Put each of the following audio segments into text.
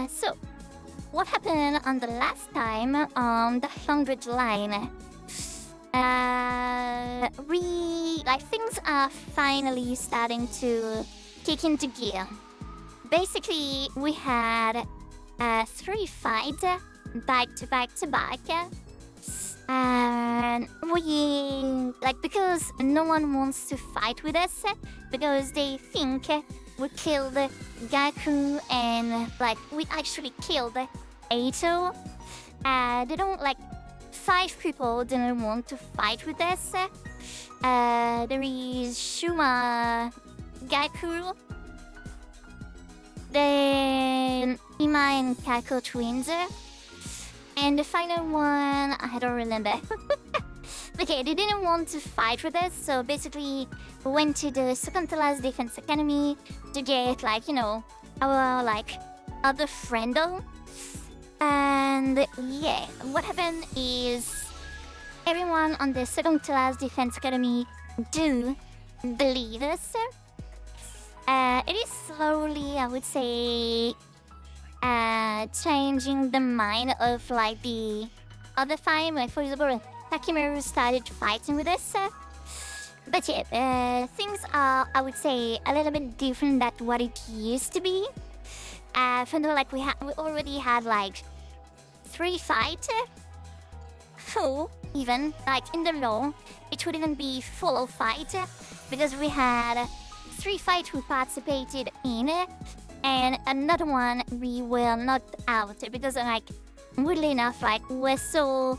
So what happened on the last time on the 100 line? Things are finally starting to kick into gear. Basically, we had 3 fights back to back to back. And because no one wants to fight with us because they think we killed Gaku and we actually killed Aito. They don't 5 people didn't want to fight with us. There is Shuma, Gaku, then Ima and Kako twins, and the final one I don't remember. Okay, they didn't want to fight with us, so basically we went to the second to last defense academy to get our other friendo. And yeah, what happened is everyone on the second to last defense academy do believe us. It is slowly, I would say, changing the mind of the other five. For example, Takimaru started fighting with us. But yeah, things are, I would say, a little bit different than what it used to be. For now, we already had 3 fights. 4 even. In the law, it wouldn't be full fight because we had 3 fights we participated in, and another one we were knocked out because weirdly enough, we're so.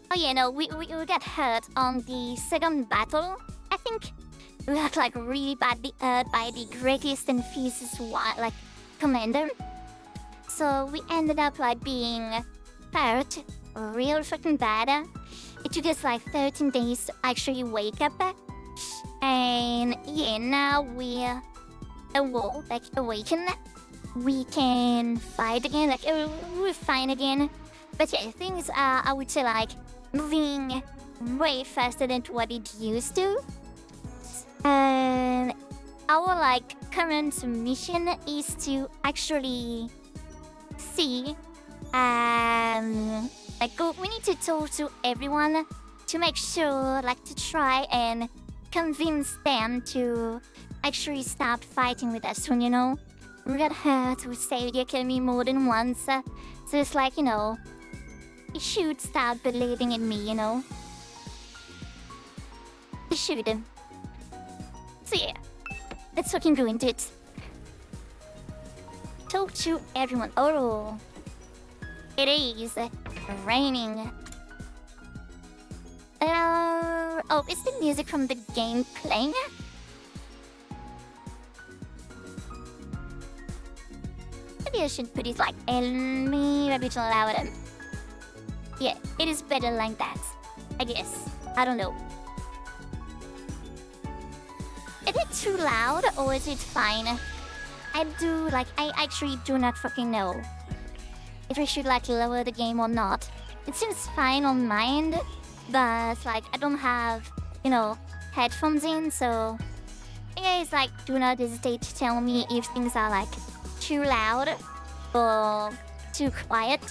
Oh yeah, no, we got hurt on the second battle. I think we got really badly hurt by the greatest and fiercest commander. So we ended up being hurt real fucking bad. It took us 13 days to actually wake up. And yeah, now we're awakened. We can fight again, we're fine again. But yeah, things are, I would say, moving way faster than what it used to. And our current mission is to actually see we need to talk to everyone to make sure to try and convince them to actually stop fighting with us when we got hurt, we saved your Akemi more than once. So it's you should start believing in me, You should. So yeah, let's fucking go into it. Talk to everyone. Oh, it is raining. Oh, is the music from the game playing? Maybe I should put it maybe it's louder. Yeah, it is better like that, I guess. I don't know. Is it too loud or is it fine? I actually do not fucking know if I should lower the game or not. It seems fine on my end, but I don't have, headphones in, so you guys do not hesitate to tell me if things are too loud or too quiet.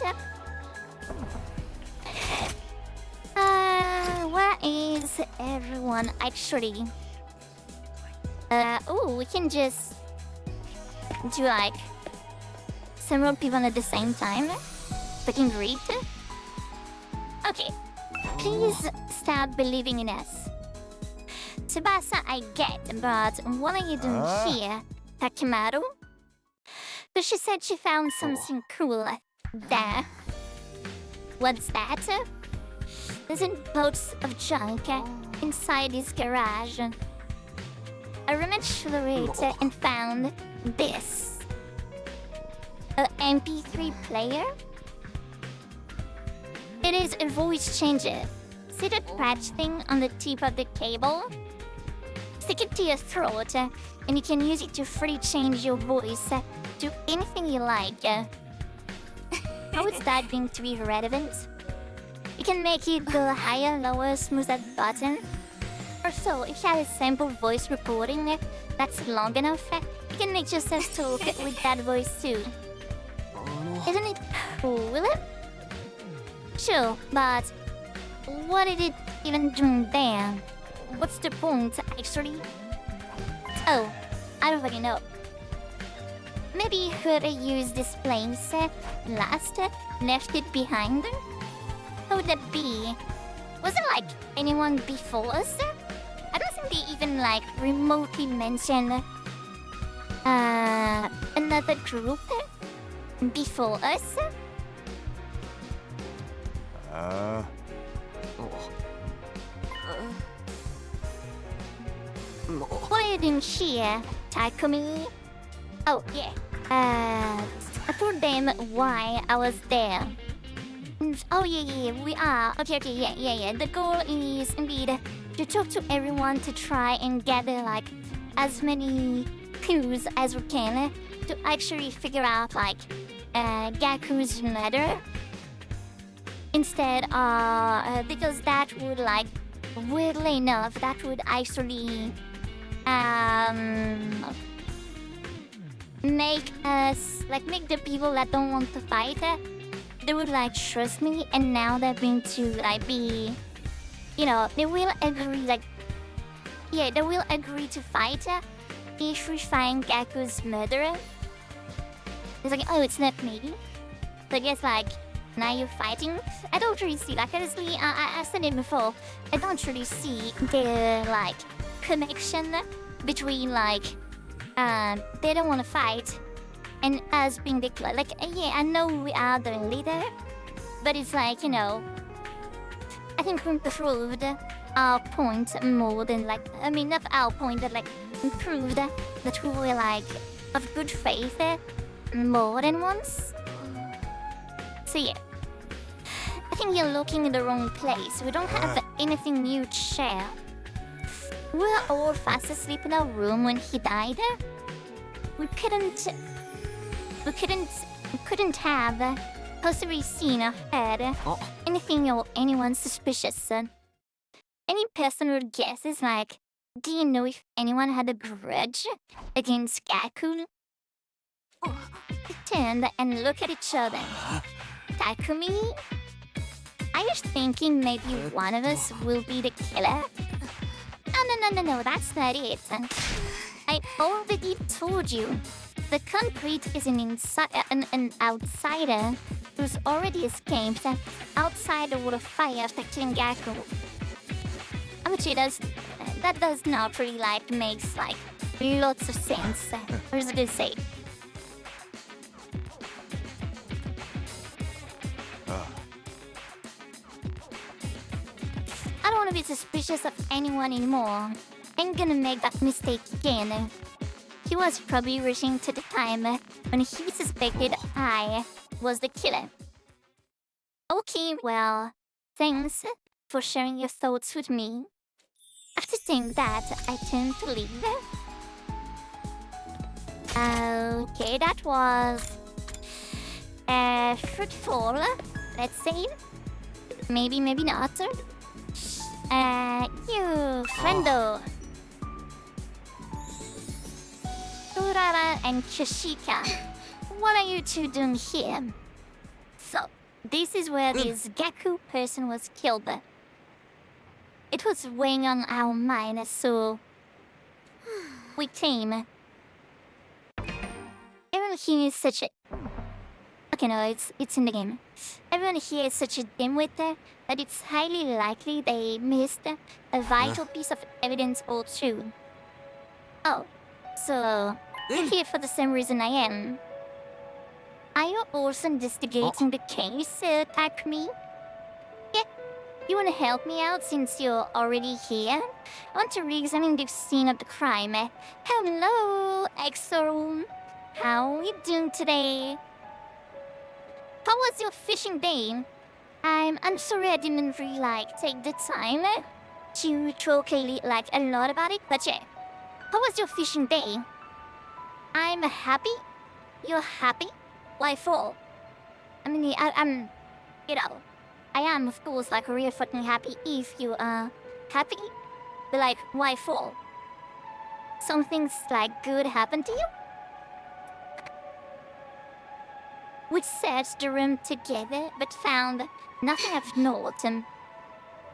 Where is everyone actually? Oh, we can just do several people at the same time. Fucking great. Okay, please stop believing in us. Tsubasa, I get, but what are you doing here, Takimaru? But she said she found something cool there. What's that? There's a box of junk inside this garage. I rummaged through it and found this. A MP3 player? It is a voice changer. See that patch thing on the tip of the cable? Stick it to your throat and you can use it to freely change your voice to anything you like. How is that going to be relevant? You can make it go higher, lower, smooth that button. Also, if you have a sample voice recording that's long enough, you can make yourself talk with that voice too. Isn't it cool? Sure, but what did it even do there? What's the point, actually? Oh, I don't fucking know. Maybe whoever used this place last left it behind? How would that be? Was it like anyone before us? I don't think they even like remotely mentioned another group before us. What are you doing here, Takumi? Oh, yeah. I told them why I was there. Oh, yeah, we are. Okay, yeah. The goal is indeed to talk to everyone to try and gather, like, as many clues as we can to actually figure out, like, Gaku's murder. Instead, because that would, like, weirdly enough, that would actually, make the people that don't want to fight, they would like trust me, and now they're going to like be, they will agree, like, yeah, they will agree to fight if we find Gaku's murderer. It's like, oh, it's not me. So I guess like now you're fighting. I don't really see, like, honestly, I said it before. I don't really see the like connection between like they don't want to fight and us being the killer. Like, yeah, I know we are the leader, but it's like, I think we improved our point more than like, I mean, not our point, but like improved that we were like of good faith more than once. So yeah, I think you're looking in the wrong place. We don't have anything new to share. We were all fast asleep in our room when he died. We couldn't have possibly seen or heard anything or anyone suspicious. Any personal guesses, like, do you know if anyone had a grudge against Gaku? We turned and looked at each other. Takumi? Are you thinking maybe one of us will be the killer? No, that's not it. I already told you. The concrete is an outsider who's already escaped outside the water fire affecting Gaku. Which that does not really like makes like lots of sense. What does it say? I don't want to be suspicious of anyone anymore. Ain't gonna make that mistake again. He was probably rushing to the time when he suspected I was the killer. Okay, well, thanks for sharing your thoughts with me. After saying that, I turned to leave. Okay, that was fruitful, let's say. Maybe not. You, friendo. Urara and Kyoshika, what are you two doing here? So, this is where this Gaku person was killed. It was weighing on our mind, so we came. Everyone here is such a... Okay, no, it's in the game. Everyone here is such a dimwit that it's highly likely they missed a vital piece of evidence or two. Oh, so you're here for the same reason I am. Are you also investigating the case, Takumi? Yeah, you wanna help me out since you're already here? I want to re-examine the scene of the crime. Hello, EXO. How are you doing today? How was your fishing day? I'm sorry I didn't really take the time to talk a lot about it, but yeah. How was your fishing day? I'm happy. You're happy? Why for? I mean, I'm, I am of course real fucking happy if you are happy. But why for? Something's good happened to you? We searched the room together but found nothing of note.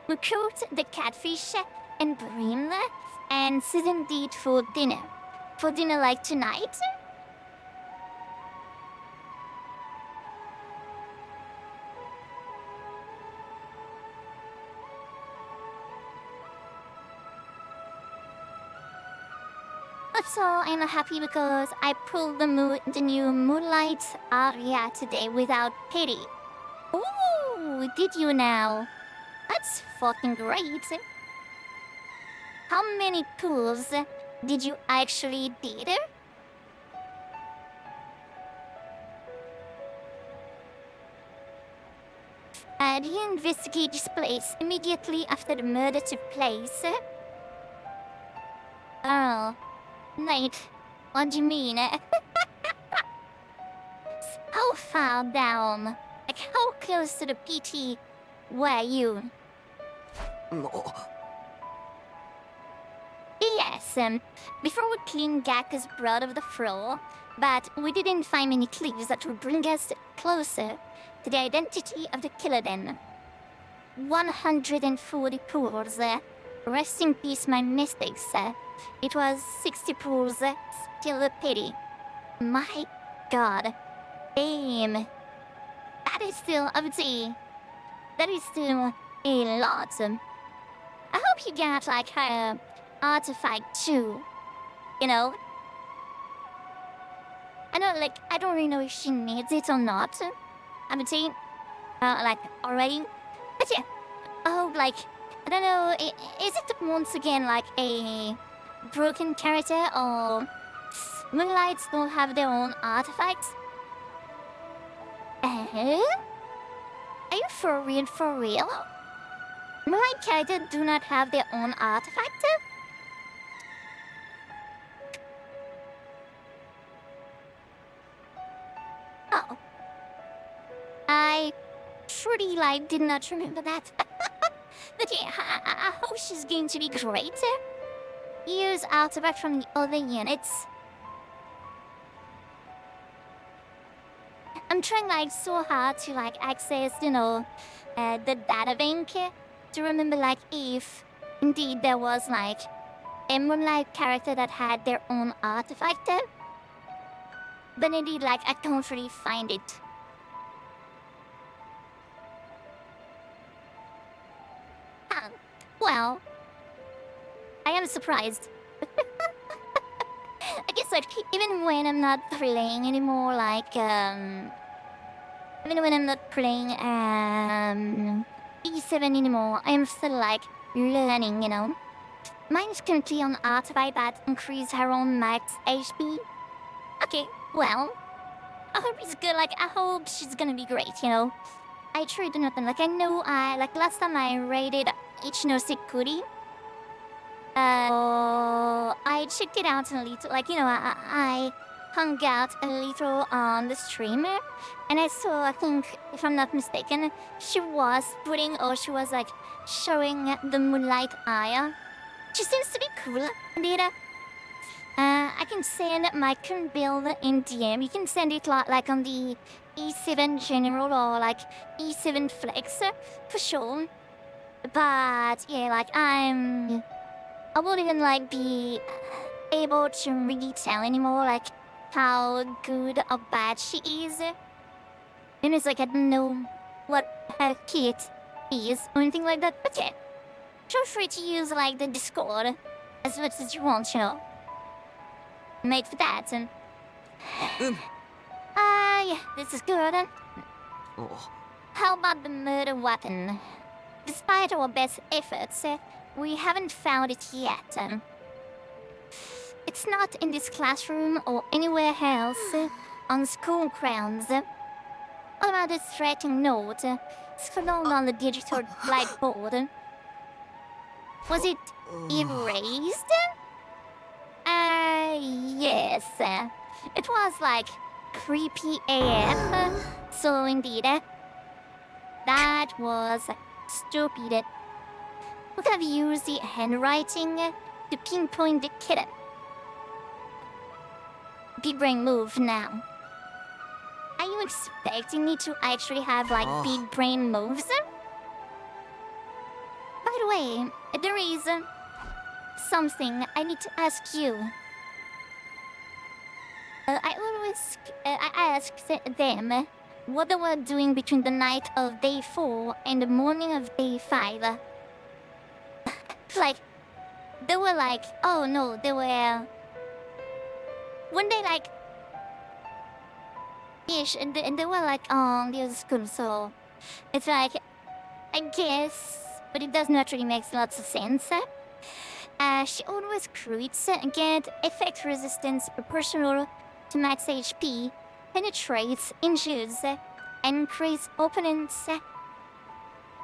We cooked the catfish and bream and seasoned it for dinner. For dinner like tonight? Also, I'm happy because I pulled the new Moonlight aria today without pity. Ooh, did you now? That's fucking great. How many pulls did you actually did? Do you investigate this place immediately after the murder took place? Oh, wait, what do you mean? How far down? Like how close to the PT were you? No. Yes, before we cleaned Gakka's blood off the floor, but we didn't find any clues that would bring us closer to the identity of the killer then. 140 pools. Rest in peace, my mistakes. It was 60 pools. Still a pity. My god. Damn. That is still, I would say, that is still a lot. I hope you got like her artifact too. You know? I know, like, I don't really know if she needs it or not. I would say, like, already. But yeah, oh, like, I don't know, is it once again like a broken character or Moonlights don't have their own artifacts? Are you for real, for real? Moonlight characters do not have their own artifact? Oh. I truly, like, did not remember that. But yeah, I hope she's going to be great. Use artifact from the other units. I'm trying, like, so hard to, like, access, you know, the data bank to remember, like, if indeed there was, like, a Moonlight character that had their own artifact. But indeed, like, I can't really find it. Well, I am surprised. I guess, like, even when I'm not playing anymore, like, even when I'm not playing, E7 anymore, I am still, like, learning, you know? Mine is currently on artifact that increase her own max HP. Okay, well, I hope it's good, like, I hope she's gonna be great, you know? I truly do not know, like, I know like, last time I raided Ichinosekuri, I checked it out a little, like, you know, I hung out a little on the streamer, and I saw, I think, if I'm not mistaken, she was putting, or she was, like, showing the Moonlight Aya. She seems to be cool, indeed. I can send my current build in DM. You can send it like on the E7 General or like E7 Flex for sure. But yeah, like I won't even like be able to really tell anymore like how good or bad she is. And it's like I don't know what her kit is or anything like that. But yeah, feel free to use like the Discord as much as you want, you know. Made for that, and yeah, this is good. Oh. How about the murder weapon? Despite our best efforts, we haven't found it yet. It's not in this classroom or anywhere else on school grounds. What about this threatening note scrawled on the digital blackboard? Was it erased? Yes. It was like creepy AF. So indeed, that was stupid. We could have used the handwriting to pinpoint the kitten. Big brain move now. Are you you expecting me to actually have like Oh. big brain moves? By the way, there is something I need to ask you. I asked them what they were doing between the night of day 4 and the morning of day 5. Like, they were like, oh no, they were. When they like. Ish, and they were like, oh, this is school, so. It's like, I guess, but it does not really make lots of sense. She always creates get effect resistance proportional to max HP, penetrates, injures, and creates opponents'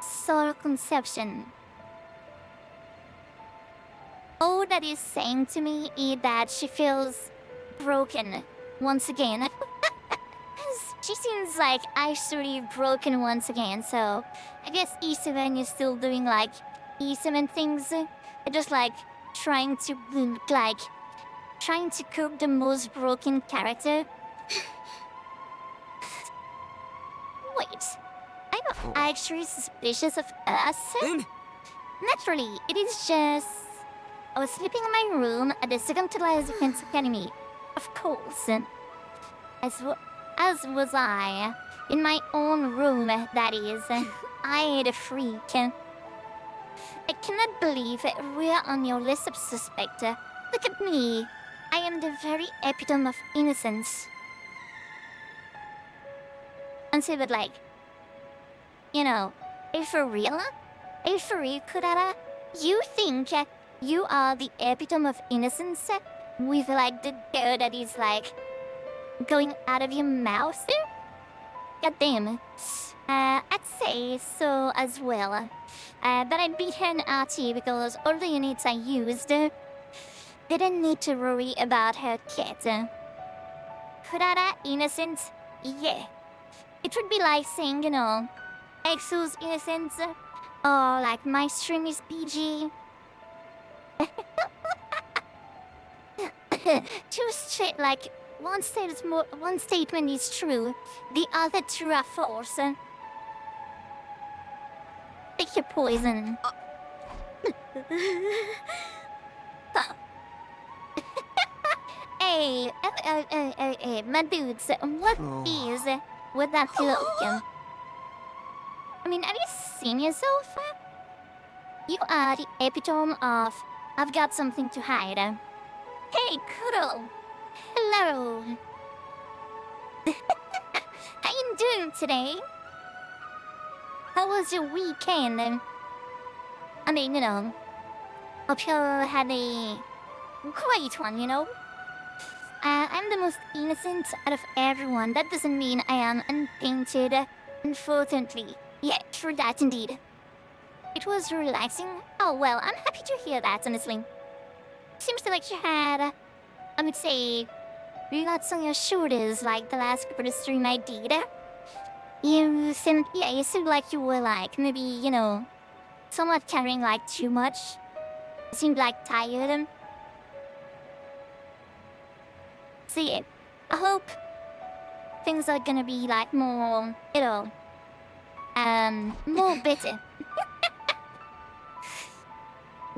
soul conception. All that is saying to me is that she feels broken once again. She seems like actually broken once again, so I guess E7 is still doing like E7 things. Just like trying to cook the most broken character. Wait, I'm not actually suspicious of us. Naturally, it is just I was sleeping in my room at the Second Defense Academy, of course. As was I, in my own room. That is, I ain't a freak. I cannot believe we're on your list of suspects. Look at me. I am the very epitome of innocence. And say, but like, you know, are you for real? Are you for real, Kurara? You think you are the epitome of innocence with like the girl that is like going out of your mouth? God damn. I'd say so as well. But I beat her in RT because all the units I used didn't need to worry about her cat. Kurara innocent? Yeah. It would be like saying, you know, Exo's innocent, or like my stream is PG. Two straight, like one statement is true, the other two are false. Pick your poison. Hey, my dudes, what is with that look? I mean, have you seen yourself? You are the epitome of I've got something to hide. Hey, Kuro. Hello. How you doing today? How was your weekend? I mean, you know, hope you had a great one, you know? I'm the most innocent out of everyone. That doesn't mean I am untainted, unfortunately. Yeah, true that indeed. It was relaxing. Oh, well, I'm happy to hear that, honestly. Seems like you had, I would say, lots on your shoulders like the last couple of stream I did. You seemed like you were like, maybe, you know, somewhat carrying like too much. You seemed like tired. See, I hope things are gonna be like more, you know, more better.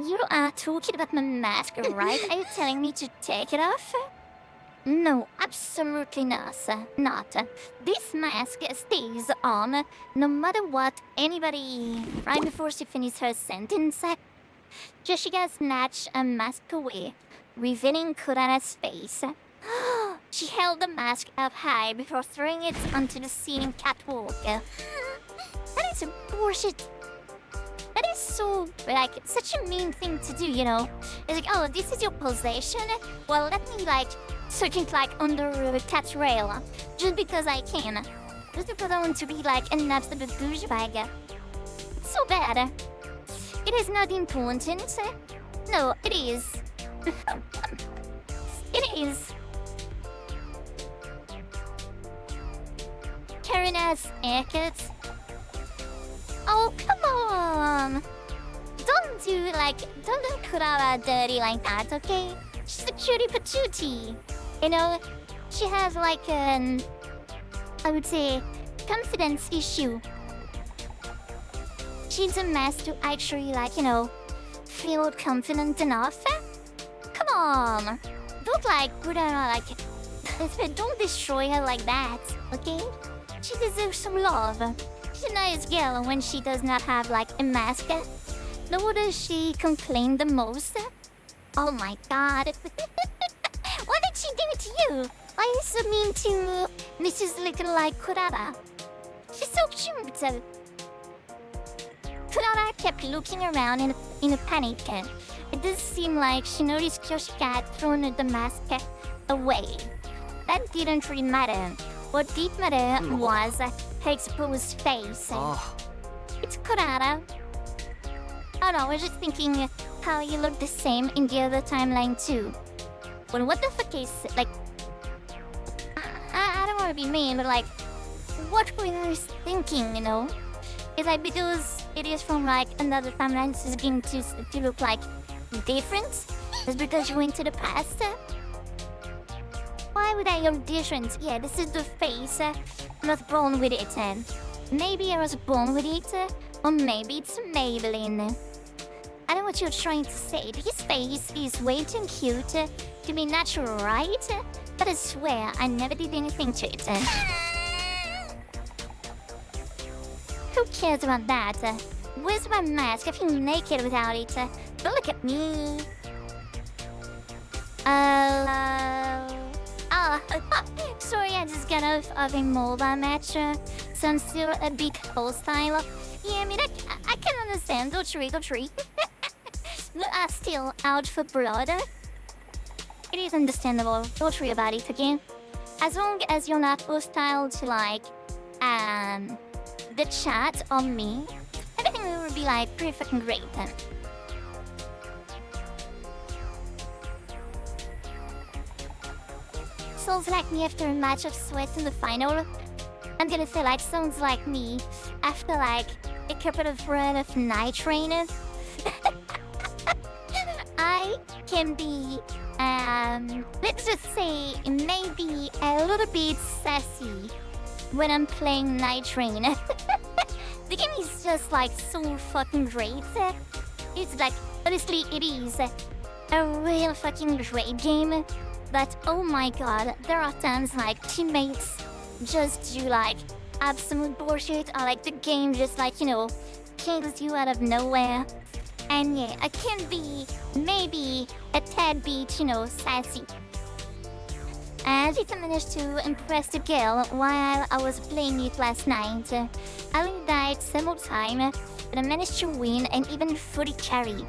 You are talking about my mask, right? Are you telling me to take it off? No, absolutely not. This mask stays on no matter what anybody... Right before she finished her sentence, Jessica snatched a mask away, revealing Kurana's face. She held the mask up high before throwing it onto the ceiling catwalk. That is bullshit. That is so, like, such a mean thing to do, you know? It's like, oh, this is your possession? Well, let me, like, search it, like, under the cat rail. Just because I can. Just because I want to be, like, an absolute douchebag. It's so bad. It is not important. No, it is. It is. Karina's haircut. Oh, come on! Don't do Kurara dirty like that, okay? She's a cutie patootie. You know, she has like I would say, confidence issue. She needs a mask to actually, like, feel confident enough. Come on. Don't, put her, don't destroy her like that, okay? She deserves some love. She's a nice girl when she does not have, a mask. No wonder she complained the most. Oh my god. What did she do to you? Why are you so mean to Mrs. Little Kurara? She's so cute. Kurara kept looking around in a panic. It does seem like she noticed Kyoshi had thrown the mask away. That didn't really matter. What did matter was her exposed face. Oh. It's Kurara. Oh no, I was just thinking how you look the same in the other timeline too. Well, what the fuck is, I don't want to be mean, but what were you thinking, Is because it is from another timeline, this is going to look different? It's because you went to the past? Why would I look different? Yeah, this is the face. I'm not born with it. Maybe I was born with it, or maybe it's Maybelline. I know what you're trying to say. His face is way too cute to be natural, right? But I swear, I never did anything to it. Who cares about that? Where's my mask? I feel naked without it. But look at me. Sorry, I just got off of a mobile match, so I'm still a bit hostile. Yeah, I mean, I can understand. Don't worry. We are still out for blood. It is understandable. Don't worry about it, okay? As long as you're not hostile to the chat or me, everything will be pretty fucking great. Sounds like me after a match of sweat in the final. I'm gonna say sounds like me after a couple of run of night train. I can be, let's just say, maybe a little bit sassy when I'm playing Night Train. The game is just so fucking great. It's honestly, it is a real fucking great game. But oh my god, there are times teammates just do absolute bullshit, or the game just kills you out of nowhere. And yeah, I can be maybe a tad bit, sassy. I did manage to impress the girl while I was playing it last night. I only died several times, but I managed to win and even fully carry.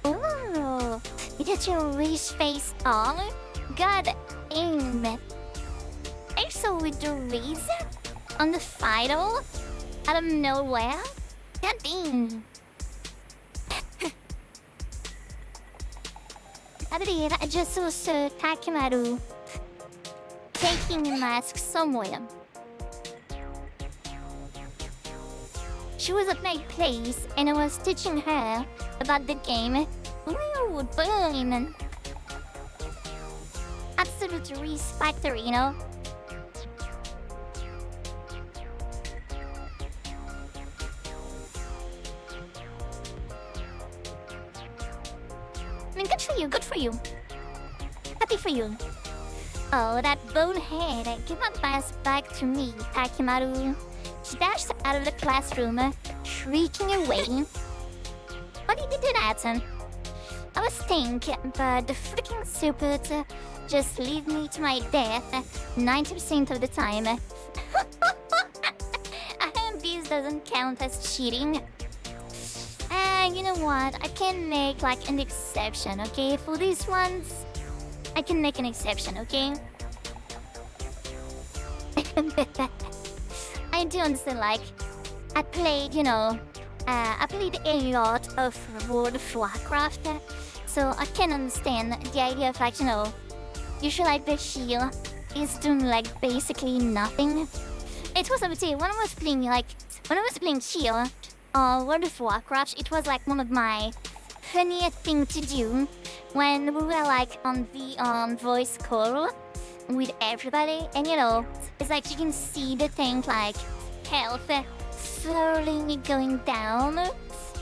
Oh, you got your race face on? God aim. Also with the race on the final out of nowhere? God damn. I believe I just saw Sir Takimaru taking a mask somewhere. She was at my place and I was teaching her about the game. Ooh, burn! Absolute respect, I mean, good for you. Happy for you. Oh, that bonehead. Give my mask back to me, Takimaru. She dashed out of the classroom, shrieking away. Why did you do that? I was thinking, but the freaking stupid just leave me to my death 90% of the time. I hope this doesn't count as cheating. You know what? I can make an exception, okay? For these ones, I can make an exception, okay? I do understand, I played, I played a lot of World of Warcraft, so I can understand the idea of, usually the shield is doing, basically nothing. It was, I would say, when I was playing shield, World of Warcraft, it was one of my funniest things to do when we were on voice call. with everybody, and it's like you can see the thing like health slowly going down,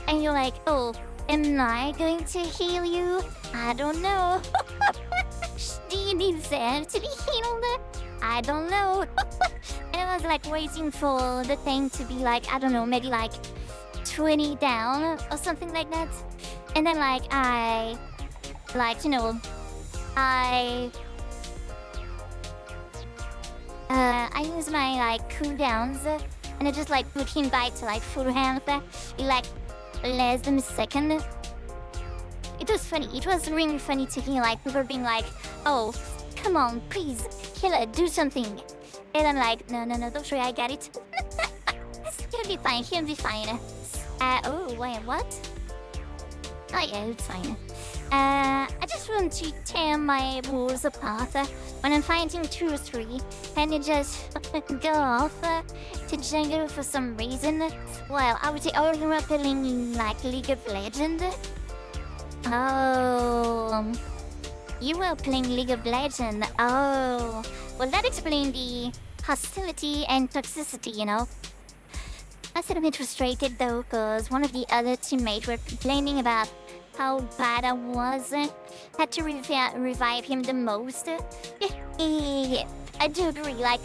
and you're like, oh, am I going to heal you? I don't know. Do you deserve to be healed? I don't know. And I was like waiting for the thing to be like, I don't know, maybe like 20 down or something like that. And then like I use my like cooldowns, and I just like put him back to like full health in like less than a second. It was funny. It was really funny to hear like people being like, "Oh, come on, please, Killer, do something." And I'm like, no, don't worry, I got it. He'll be fine. He'll be fine. Oh wait, what? Oh yeah, it's fine. I just want to tear my walls apart when I'm fighting 2 or 3, and they just go off to jungle for some reason. Well, I would say all you are playing like League of Legends. Oh, you were playing League of Legends. Oh, well that explains the hostility and toxicity, I was a bit frustrated though, because one of the other teammates were complaining about how bad I was. Had to revive him the most. Yeah, I do agree, I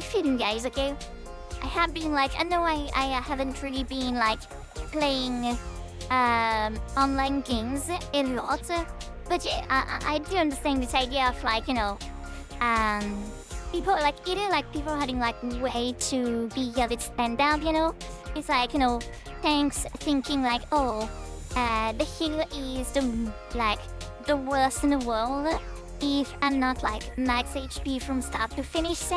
feel you guys, okay? I have been I know I haven't really been playing online games a lot, but yeah, I do understand this idea of people either people having way to be a bit stand out, It's tanks thinking oh, the healer is the worst in the world if I'm not max HP from start to finish.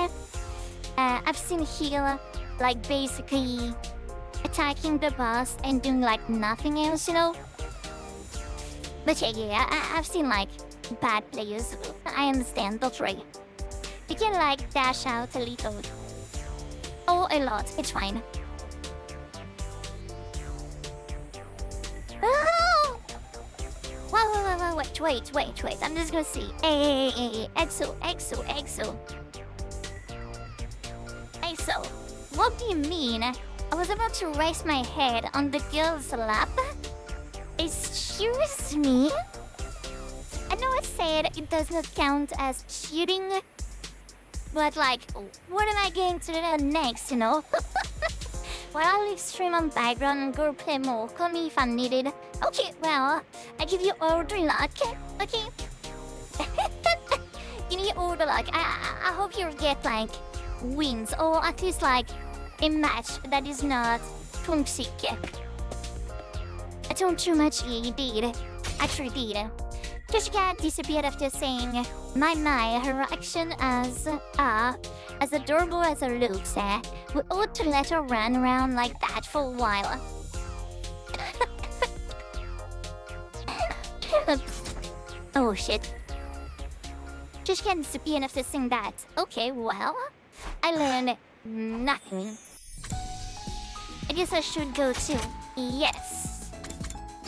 I've seen healer basically attacking the boss and doing nothing else, But yeah, I've seen bad players. I understand, don't worry. You can dash out a little. Oh, a lot. It's fine. Oh! Wait. I'm just gonna see. Hey. Exo. What do you mean? I was about to raise my head on the girl's lap. Excuse me? I know I said it does not count as cheating, but what am I going to do next, Well, I'll leave stream on background and go play more. Call me if I'm needed. Okay, well, I give you all the luck, okay? Give me all the luck. I hope you get wins, or at least a match that is not toxic. I told too much, yeah, you did. Actually did. Jessica disappeared after saying, my, her action as adorable as her looks, we ought to let her run around like that for a while. Oh shit. Jessica disappeared after saying that. Okay, well, I learned nothing. I guess I should go too. Yes.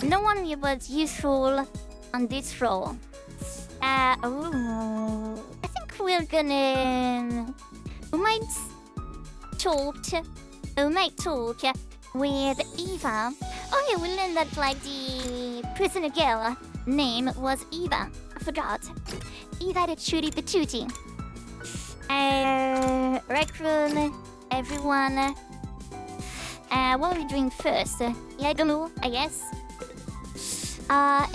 No one was useful on this floor. I think we're gonna... We might talk with Eva. Oh yeah, we learned that the prisoner girl name was Eva. I forgot. Eva the Chuty Patootie. Rec room, everyone. What are we doing first? Yagamu, I guess.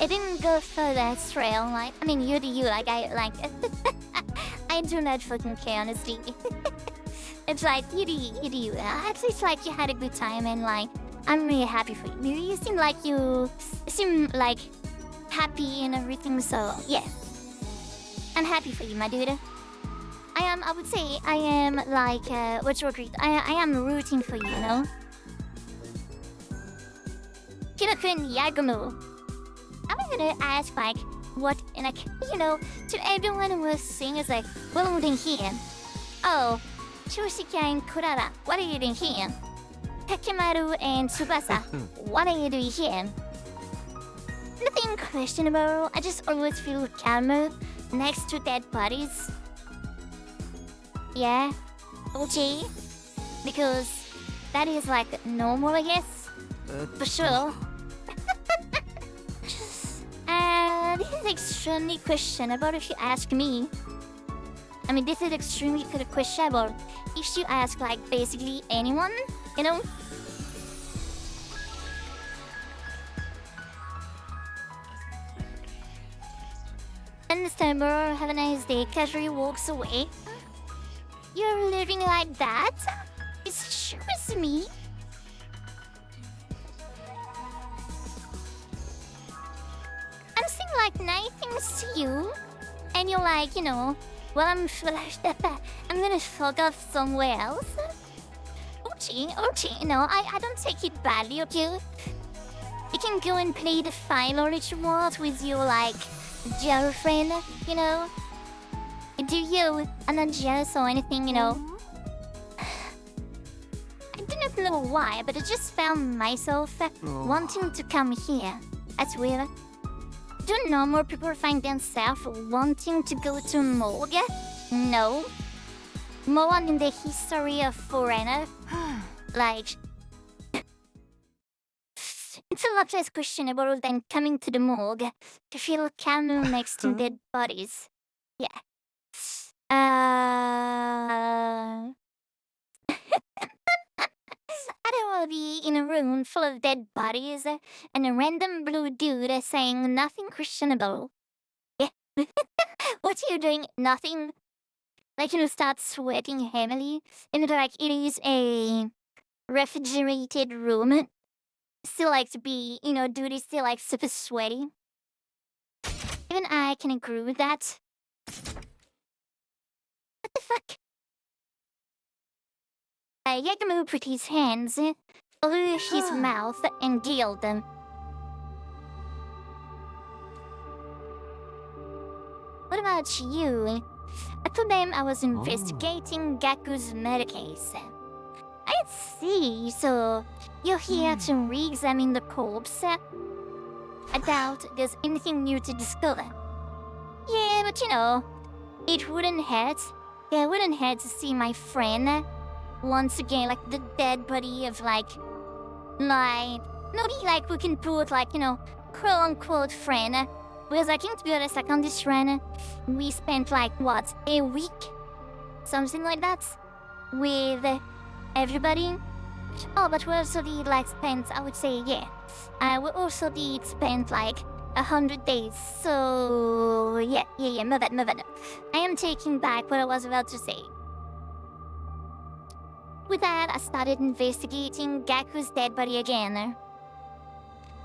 It didn't go further trail, I mean, you do you, I do not fucking care, honestly. It's you do you. At least, you had a good time, and, I'm really happy for you. You seem happy and everything, so, yeah. I'm happy for you, my dude. I would say, I am, what's your great? I am rooting for you, Kira-kun Yagumu. I was gonna ask, what, and to everyone who was seeing is what are you doing here? Oh, Choshika and Kurara, what are you doing here? Takimaru and Tsubasa, what are you doing here? Nothing questionable, I just always feel calmer next to dead bodies. Yeah, okay, because that is like normal, I guess, for sure. This is extremely questionable if you ask me. I mean, this is extremely questionable if you ask like basically anyone, you know? Understandable, have a nice day, casually walks away. You're living like that? Excuse me? I'm saying like nice things to you, and you're like, you know, well, I'm gonna fuck off somewhere else. Okay, no, I don't take it badly, okay? You can go and play the final rituals with your, like, girlfriend, you know? Do you? I'm not jealous or anything, you know? I do not know why, but I just found myself wanting to come here. That's weird. Do normal people find themselves wanting to go to morgue? No. More in the history of foreigner. Like, it's a lot less questionable than coming to the morgue to feel camel next to dead bodies. Yeah. I don't want to be in a room full of dead bodies and a random blue dude saying nothing questionable. Yeah. What are you doing? Nothing. Like, you know, start sweating heavily. And like, it is a refrigerated room. Still like to be, you know, dude is still like super sweaty. Even I can agree with that. What the fuck? Yagamu put his hands over his mouth and giggled. What about you? I told them I was investigating Gaku's murder case. I see, so you're here to re-examine the corpse. I doubt there's anything new to discover. Yeah, but you know, it wouldn't hurt. Yeah, it wouldn't hurt to see my friend once again, like the dead body of like, nobody like we can put like, you know, quote-unquote friend. Because I think to be honest, like on this run, we spent like what, a week? Something like that? With everybody. Oh, but we also did like spend, I would say, yeah. We also did spend like 100 days. So yeah, move it. I am taking back what I was about to say. With that, I started investigating Gaku's dead body again.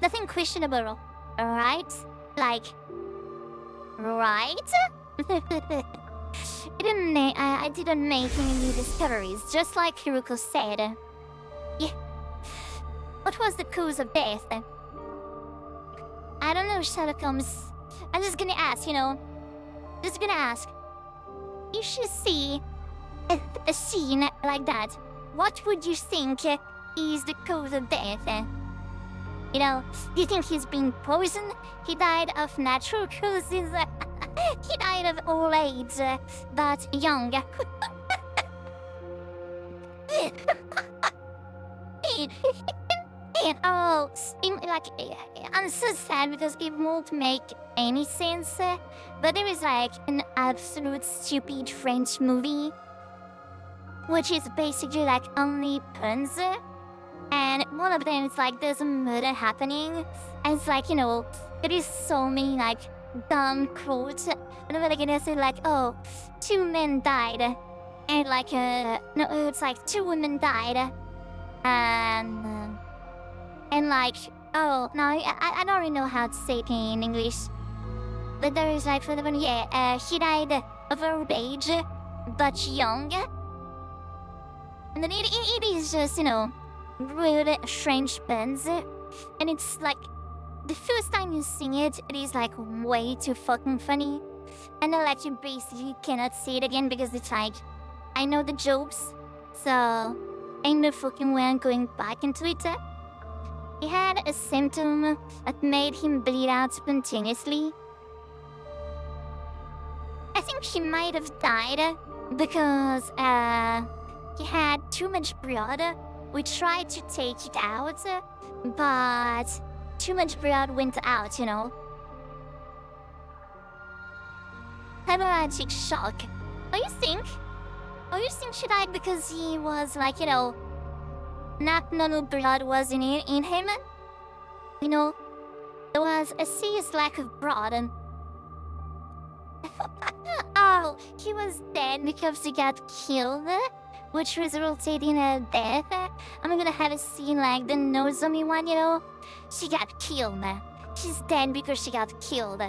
Nothing questionable, right? Like, right? I didn't make any new discoveries, just like Hiruko said. Yeah. What was the cause of death? I don't know, Sherlock Holmes. I'm just gonna ask, you know. Just gonna ask. If you see a scene like that, what would you think is the cause of death? You know, do you think he's been poisoned? He died of natural causes. He died of old age, but young. I'm so sad because it won't make any sense. But there is like an absolute stupid French movie, which is basically like only puns. And one of them is like there's a murder happening, and it's like, you know, there is so many like dumb quotes. And we're gonna say like, oh, 2 men died, and like no, it's like 2 women died, and like, oh no, I don't really know how to say it in English, but there is like for the one, yeah, he died of old age, but young, and then it is just, you know, really strange puns, and it's like the first time you sing it, it is like way too fucking funny, and then like you basically cannot say it again because it's like, I know the jokes, so ain't no fucking way I'm going back into it. He had a symptom that made him bleed out spontaneously. think he might have died because he had too much blood. We tried to take it out, but too much blood went out, you know. Hemorrhagic shock. Oh, you think? Oh, you think she died because he was like, you know, not normal blood was in him? You know, there was a serious lack of blood and... Oh, he was dead because he got killed, which resulted in a death. I'm gonna have a scene like the Nozomi one, you know? She got killed. She's dead because she got killed.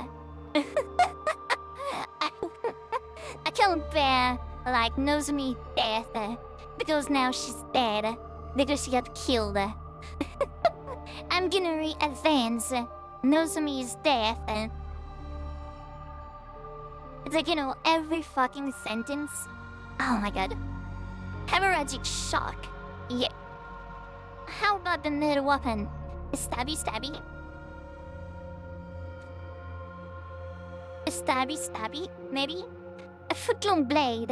I can't bear, like, Nozomi death, because now she's dead, because she got killed. I'm gonna re-advance Nozomi's death. It's like, you know, every fucking sentence. Oh my god. Hemorrhagic shock. Yeah. How about the murder weapon? A stabby stabby? A stabby stabby, maybe? A foot-long blade.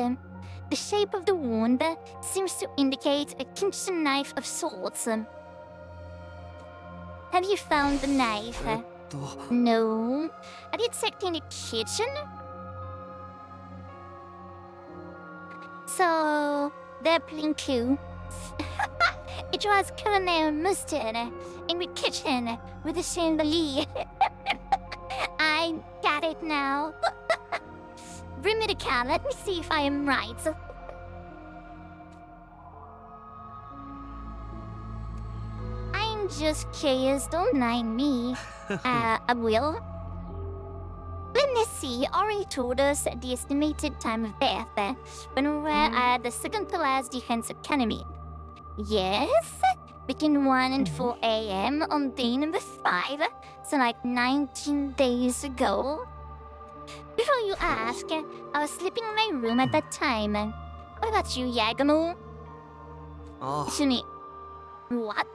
The shape of the wound seems to indicate a kitchen knife of sorts. Have you found the knife? No. Are you checked in the kitchen? So, they're playing clue. It was caramel mustard in the kitchen with the chandelier. I got it now. Bring me the cat, let me see if I am right. I'm just curious, don't mind me. I will. Let me see, already told us the estimated time of death when we were at the second to last defense academy. Yes? Between 1 and 4 a.m. on day number 5, so like 19 days ago. Before you ask, I was sleeping in my room at that time. What about you, Yagamu? Oh. Shuni. What?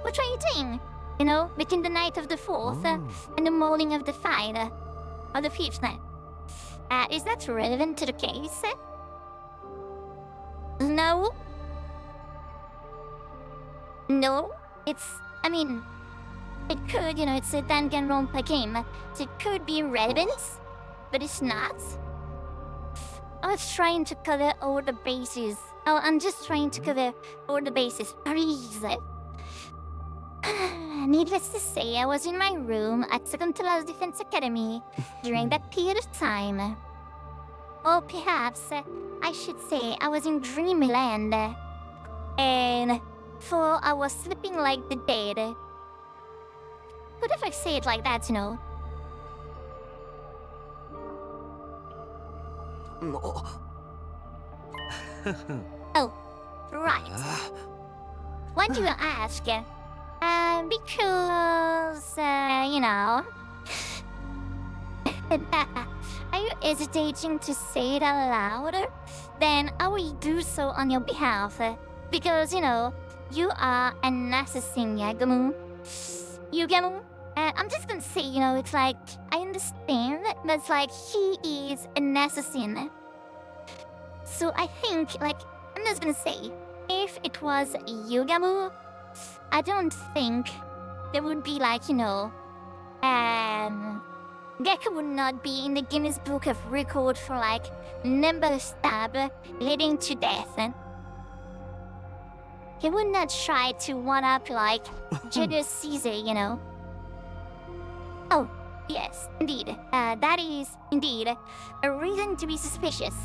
What are you doing? You know, between the night of the 4th and the morning of the 5th. Or the 5th night. Is that relevant to the case? No? No? I mean, it could, you know, it's a danganronpa game. So it could be relevant, but it's not. I was trying to cover all the bases. Oh, I'm just trying to cover all the bases. Please. Needless to say, I was in my room at Second to Last Defense Academy during that period of time. Or perhaps I should say I was in Dreamland. And for I was sleeping like the dead. What if I say it like that, you know? No. Oh, right. Why do you ask? Because, you know... Are you hesitating to say it out loud? Then I will do so on your behalf. Because, you know, you are an assassin, Yagamu. Yugamu? I'm just gonna say, you know, it's like, I understand, but it's like, he is an assassin. So I think, like, I'm just gonna say, if it was Yugamu, I don't think there would be like, you know, Gecko would not be in the Guinness Book of Record for like number stab leading to death. He would not try to one-up like Julius Caesar, you know. Oh, yes, indeed. That is indeed a reason to be suspicious.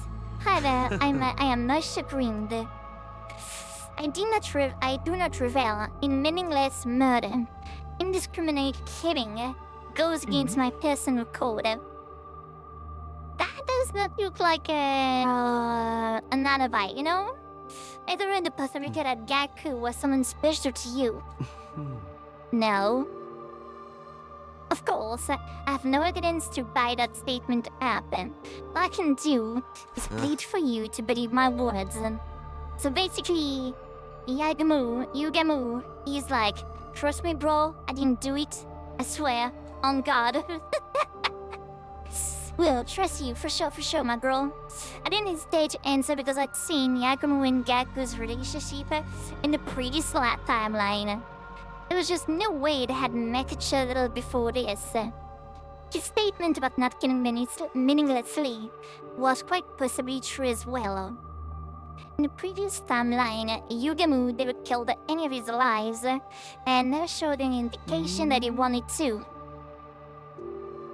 However, I am most chagrined. I do not revel in meaningless murder. Indiscriminate killing goes against my personal code. That does not look like an alibi, you know? Either in the possibility that Gaku was someone special to you. No. Of course, I have no evidence to back that statement up. All I can do is plead for you to believe my words. So basically, Yugamu, he's like, trust me bro, I didn't do it. I swear, on God. Will trust you for sure, my girl. I didn't hesitate to answer because I'd seen Yakumo and Gaku's relationship in the previous timeline. There was just no way they had met each other before this. His statement about not killing meaninglessly was quite possibly true as well. In the previous timeline, Yugemu never killed any of his allies and never showed any indication that he wanted to.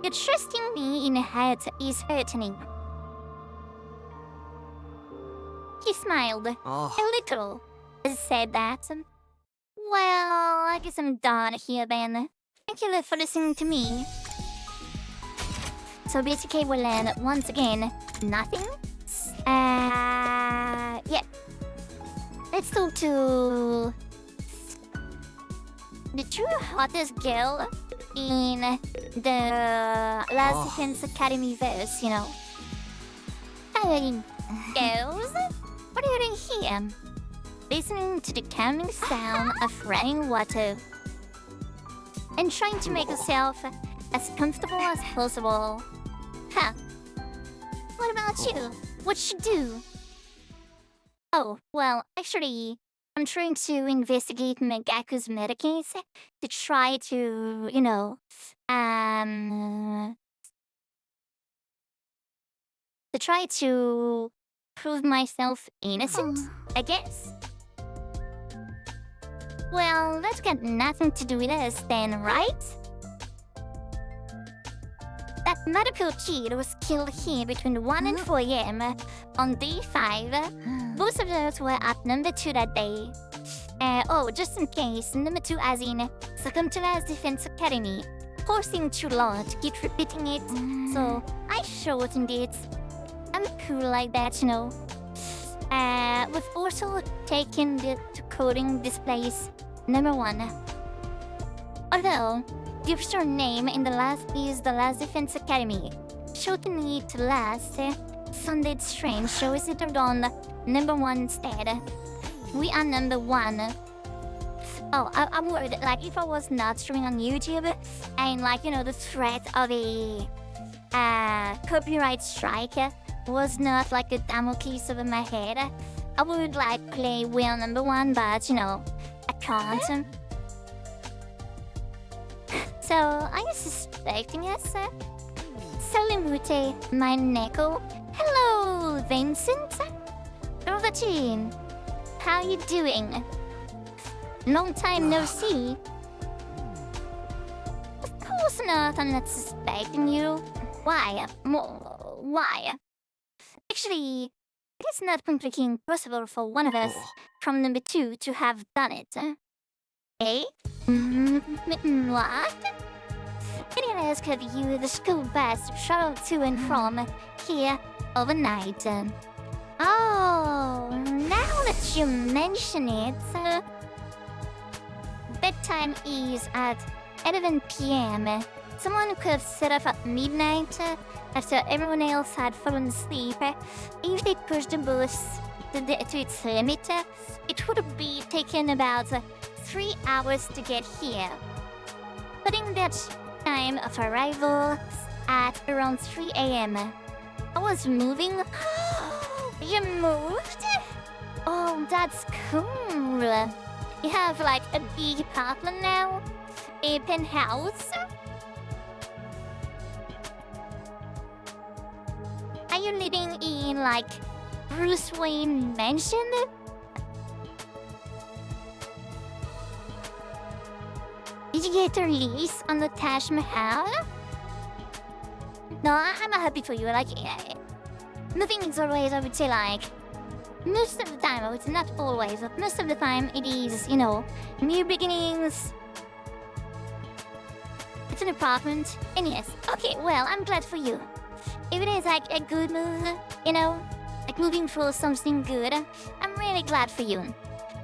Your trusting me in head is hurting. He smiled Oh. a little as he said that. Well, I guess I'm done here then. Thank you for listening to me. So basically we'll learn once again, nothing. Yeah. Let's talk to the true hottest girl in the Last Defense Academy verse, you know. Hey, girls, what are you doing here? Listening to the calming sound of running water and trying to make yourself as comfortable as possible. Huh. What about you? What you do? Oh, well, actually, I'm trying to investigate Megaku's murder case to try to, to try to prove myself innocent, I guess. Well, that's got nothing to do with us then, right? That medical kid was killed here between 1 and 4 a.m. on day 5. Both of those were at number 2 that day. Just in case, number 2 as in succumbed to Last Defense Academy. Forcing too long to keep repeating it, so I shortened it. I'm cool like that, you know. We've also taken the coding displays number 1. Although, the official name in the last is the Last Defense Academy. Shortening it to Last sounded strange, so we settled on number 1 instead. We are number 1. Oh, I'm worried, like, if I was not streaming on YouTube and, like, the threat of a copyright strike was not like a Damocles over my head, I would, like, play well number 1, but, I can't. So, are you suspecting us? Salimute, my Neko. Hello, Vincent. Rovatine, how you doing? Long time no see. Of course not, I'm not suspecting you. Why? Why? Actually, it is not completely impossible for one of us from number 2 to have done it. Eh? What? Can I ask of you the school bus to travel to and from here overnight? Oh, now that you mention it, bedtime is at 11 p.m. Someone could have set up at midnight after everyone else had fallen asleep. If they pushed the bus to its limit, it would be taken about 3 hours to get here. Putting that time of arrival at around 3 a.m. I was moving. You moved? Oh, that's cool. You have like a big apartment now? A penthouse? Are you living in like Bruce Wayne mansion? Did you get a release on the Taj Mahal? No, I'm happy for you. Like, nothing is always, I would say, like, most of the time, I would say not always, but most of the time it is, new beginnings. It's an apartment, and yes, okay, well, I'm glad for you. If it is like a good move, like moving for something good, I'm really glad for you.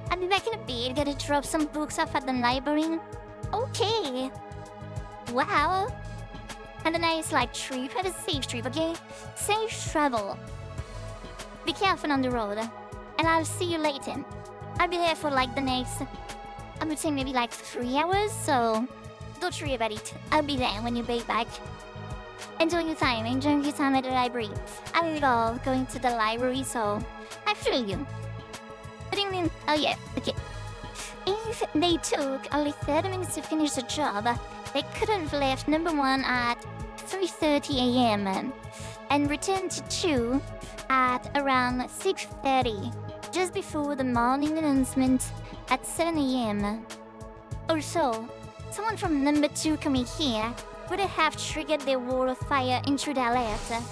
I'll be back in a bit, gotta drop some books off at the library. Okay. Wow. Have a nice, trip. Have a safe trip, okay? Safe travel. Be careful on the road. And I'll see you later. I'll be there for, the next... I would say maybe, 3 hours, so... Don't worry about it. I'll be there when you get back. Enjoy your time at the library. I love going to the library, so I feel you. Oh yeah, okay. If they took only 30 minutes to finish the job, they could have left number 1 at 3:30 a.m. and returned to 2 at around 6:30, just before the morning announcement at 7 a.m. Also, someone from number 2 coming here would have triggered their wall of fire intrude alert.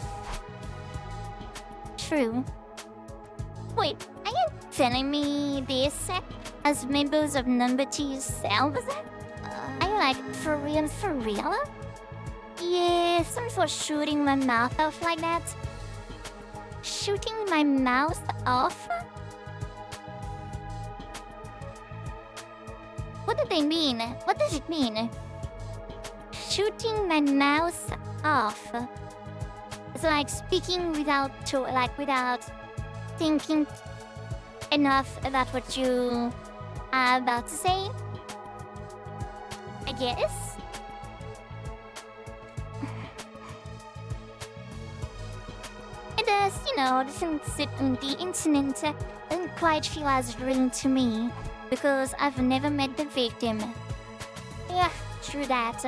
True. Wait, are you telling me this as members of number 2 selves? Are you like, for real, for real? Yeah, sorry for shooting my mouth off like that. Shooting my mouth off? What do they mean? What does it mean? Shooting my mouth off. It's like speaking without thinking enough about what you are about to say. I guess. It does, the incident doesn't quite feel as real to me because I've never met the victim. Yeah, true that.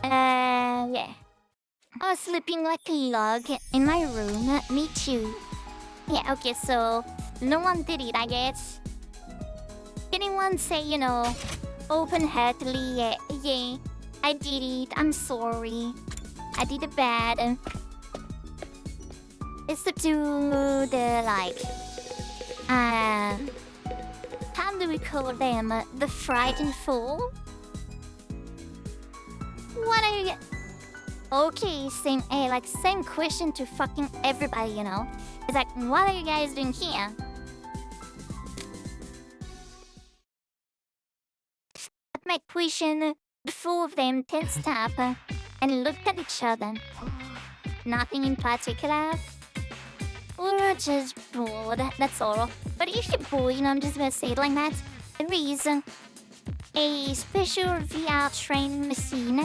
Yeah. I was sleeping like a log in my room. Me too. Yeah, okay, so no one did it, I guess. Anyone say, open-heartedly, yeah, I did it, I'm sorry. I did it bad. It's to do the, how do we call them? The frightened fool? What are you... Okay, same question to fucking everybody, It's like, what are you guys doing here? At my question, the four of them tensed up and looked at each other. Nothing in particular. We're just bored, that's all. But if you're bored, I'm just gonna say it like that. There is a special VR training machine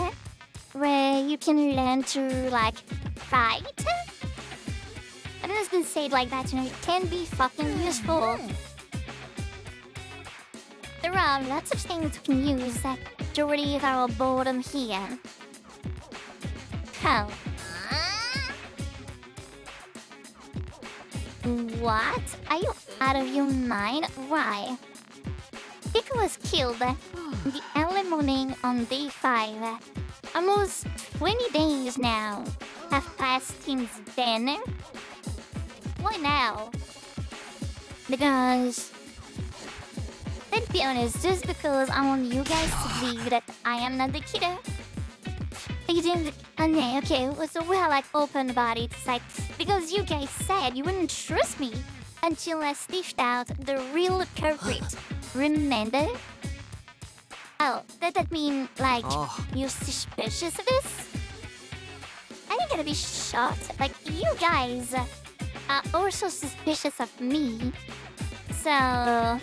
where you can learn to, fight. I'm just gonna say it like that, it can be fucking useful. There are lots of things we can use to relieve our boredom here. How? What? Are you out of your mind? Why? Pico was killed in the early morning on day 5. Almost 20 days now have passed since then. Why now? Because... Let's be honest, just because I want you guys to believe that I am not the killer. You didn't... Okay, so we're open about it. It's because you guys said you wouldn't trust me until I sniffed out the real culprit. Remember? Oh, does that mean, you're suspicious of this? I ain't gonna be shocked. You guys are also suspicious of me. So...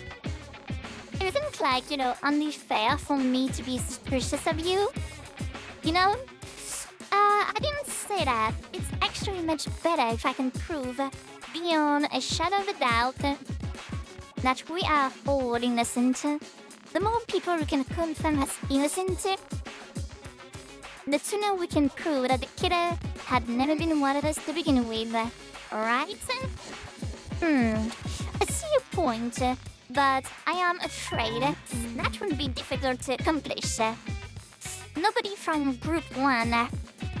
It isn't, only fair for me to be suspicious of you. I didn't say that. It's actually much better if I can prove, beyond a shadow of a doubt, that we are all innocent. The more people we can confirm as innocent, the sooner we can prove that the killer had never been one of us to begin with. Right? I see your point, but I am afraid that would be difficult to accomplish. Nobody from Group 1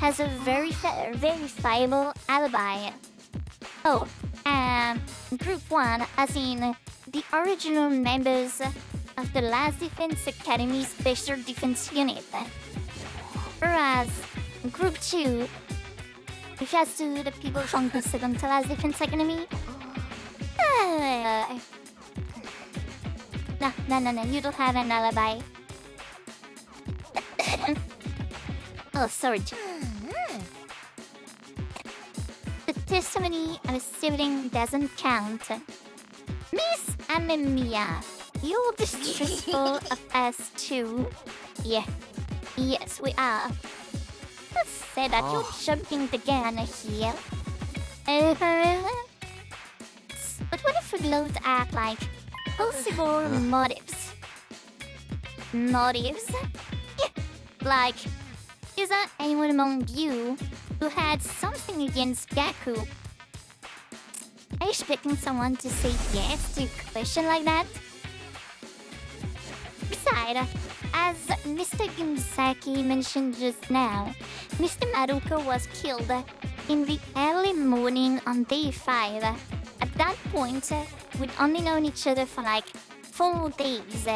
has a very verifiable alibi. Oh, Group 1 as in the original members of the Last Defense Academy Special Defense Unit. Whereas Group 2 refers to the people from the second to Last Defense Academy. No, you don't have an alibi. Oh, sorry. The testimony of a sibling doesn't count. Miss Amemiya, you're distrustful of us too. Yeah. Yes, we are. said that you're Oh. jumping the gun here. But what if we looked at like possible motives? Motives? Yeah. Like, is there anyone among you who had something against Gaku? Are you expecting someone to say yes to a question like that? Besides, as Mr. Gunzaki mentioned just now, Mr. Maruko was killed in the early morning on day 5. At that point, we'd only known each other for like 4 days.